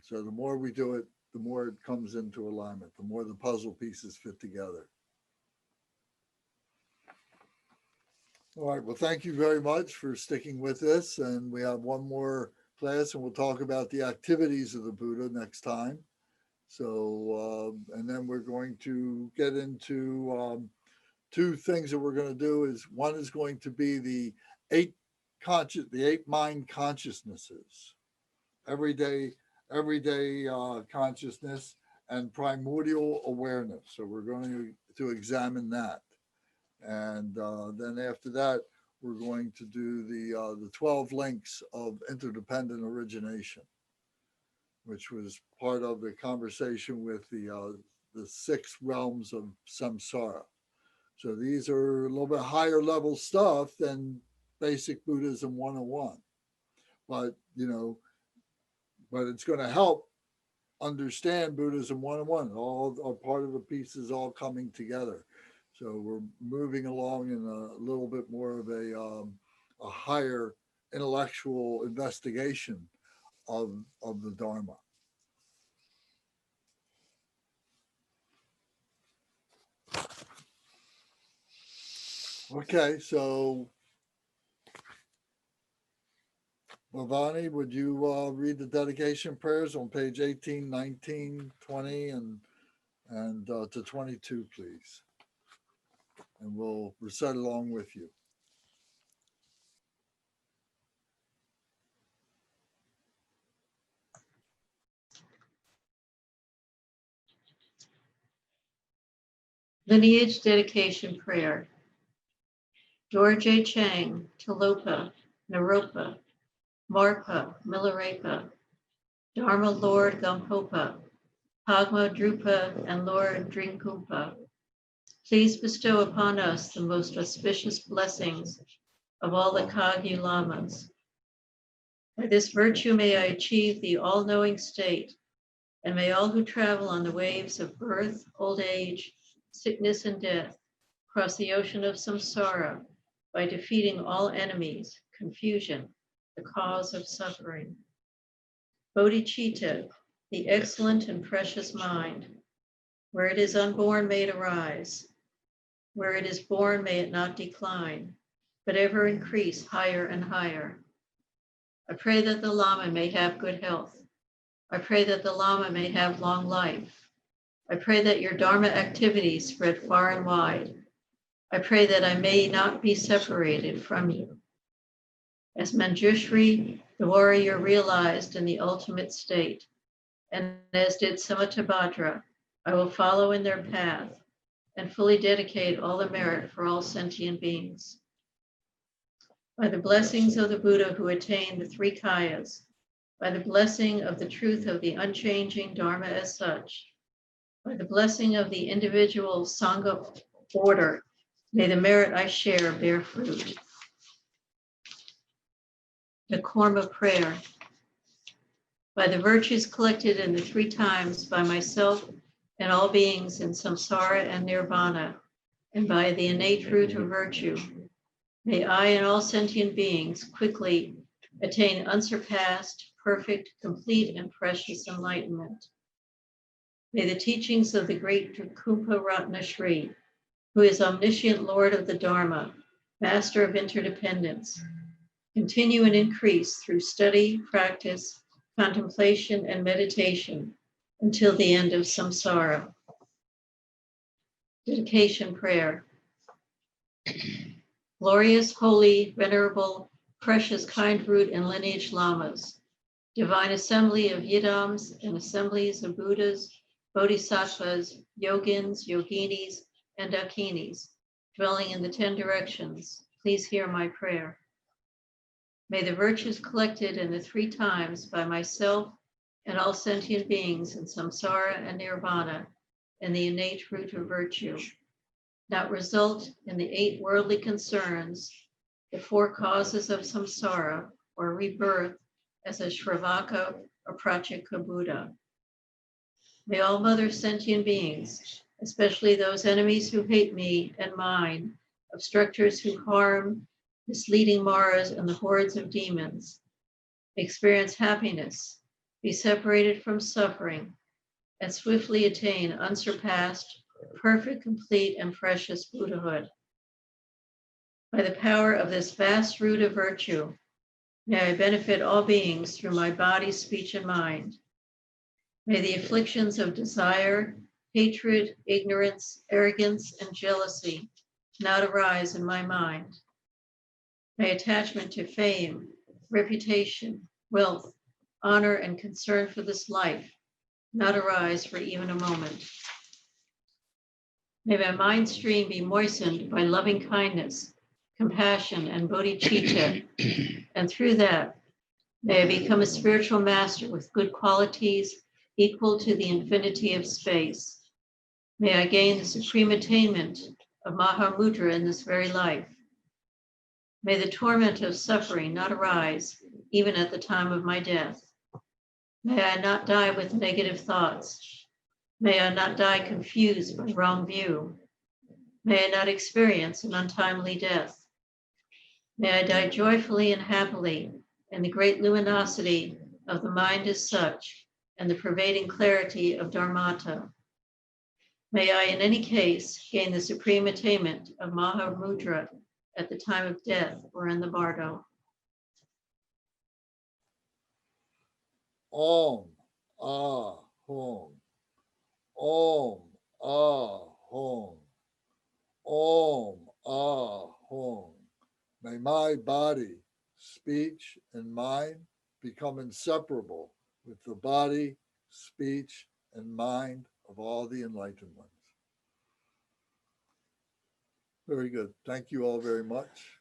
So the more we do it, the more it comes into alignment, the more the puzzle pieces fit together. All right, well, thank you very much for sticking with this. And we have one more class, and we'll talk about the activities of the Buddha next time. So, and then we're going to get into two things that we're going to do. Is one is going to be the eight mind consciousnesses, everyday consciousness, and primordial awareness. So we're going to examine that. And then after that, we're going to do the 12 links of interdependent origination, which was part of the conversation with the 6 realms of samsara. So these are a little bit higher level stuff than basic Buddhism 101. But, but it's going to help understand Buddhism 101. All are part of the pieces all coming together. So we're moving along in a little bit more of a higher intellectual investigation of the Dharma. Okay, so Bhavani, would you read the dedication prayers on page 18, 19, 20, and to 22, please? And we'll recite along with you. Lineage dedication prayer. Dorje Chang, Talopa, Naropa, Marpa, Milarepa, Dharma Lord Gampopa, Pagma Drupa, and Lord Drinkumpa. Please bestow upon us the most auspicious blessings of all the Kagyu Lamas. By this virtue may I achieve the all-knowing state, and may all who travel on the waves of birth, old age, sickness, and death cross the ocean of samsara by defeating all enemies, confusion, the cause of suffering. Bodhicitta, the excellent and precious mind, where it is unborn, may it arise. Where it is born, may it not decline, but ever increase higher and higher. I pray that the Lama may have good health. I pray that the Lama may have long life. I pray that your Dharma activities spread far and wide. I pray that I may not be separated from you. As Manjushri, the warrior, realized in the ultimate state, and as did Samattabhadra, I will follow in their path and fully dedicate all the merit for all sentient beings. By the blessings of the Buddha who attained the 3 kayas, by the blessing of the truth of the unchanging Dharma as such, by the blessing of the individual Sangha order, may the merit I share bear fruit. The Korma prayer. By the virtues collected in the 3 times by myself and all beings in samsara and nirvana, and by the innate root of virtue, may I and all sentient beings quickly attain unsurpassed, perfect, complete, and precious enlightenment. May the teachings of the great Drinkumpa Ratna Shri, who is omniscient Lord of the Dharma, master of interdependence, continue and increase through study, practice, contemplation, and meditation until the end of samsara. Dedication prayer. Glorious, holy, venerable, precious, kind root and lineage lamas, divine assembly of yidams and assemblies of Buddhas, Bodhisattvas, yogins, yoginis, and dakinis, dwelling in the 10 directions, please hear my prayer. May the virtues collected in the 3 times by myself and all sentient beings in samsara and nirvana and the innate root of virtue not result in the 8 worldly concerns, the 4 causes of samsara or rebirth as a Shravaka or Pratyeka Buddha. May all mother sentient beings, especially those enemies who hate me and mine, obstructors who harm, misleading Maras and the hordes of demons, experience happiness, be separated from suffering, and swiftly attain unsurpassed, perfect, complete, and precious Buddhahood. By the power of this vast root of virtue, may I benefit all beings through my body, speech, and mind. May the afflictions of desire, hatred, ignorance, arrogance, and jealousy not arise in my mind. May attachment to fame, reputation, wealth, honor, and concern for this life not arise for even a moment. May my mind stream be moistened by loving kindness, compassion, and bodhicitta, and through that, may I become a spiritual master with good qualities equal to the infinity of space. May I gain the supreme attainment of Mahamudra in this very life. May the torment of suffering not arise even at the time of my death. May I not die with negative thoughts. May I not die confused by wrong view. May I not experience an untimely death. May I die joyfully and happily, and the great luminosity of the mind is such, and the pervading clarity of Dharmata. May I, in any case, gain the supreme attainment of Mahamudra at the time of death or in the bardo. Om, ah, hum. Om, ah, hum. Om, ah, hum. May my body, speech, and mind become inseparable with the body, speech, and mind of all the enlightened ones. Very good. Thank you all very much.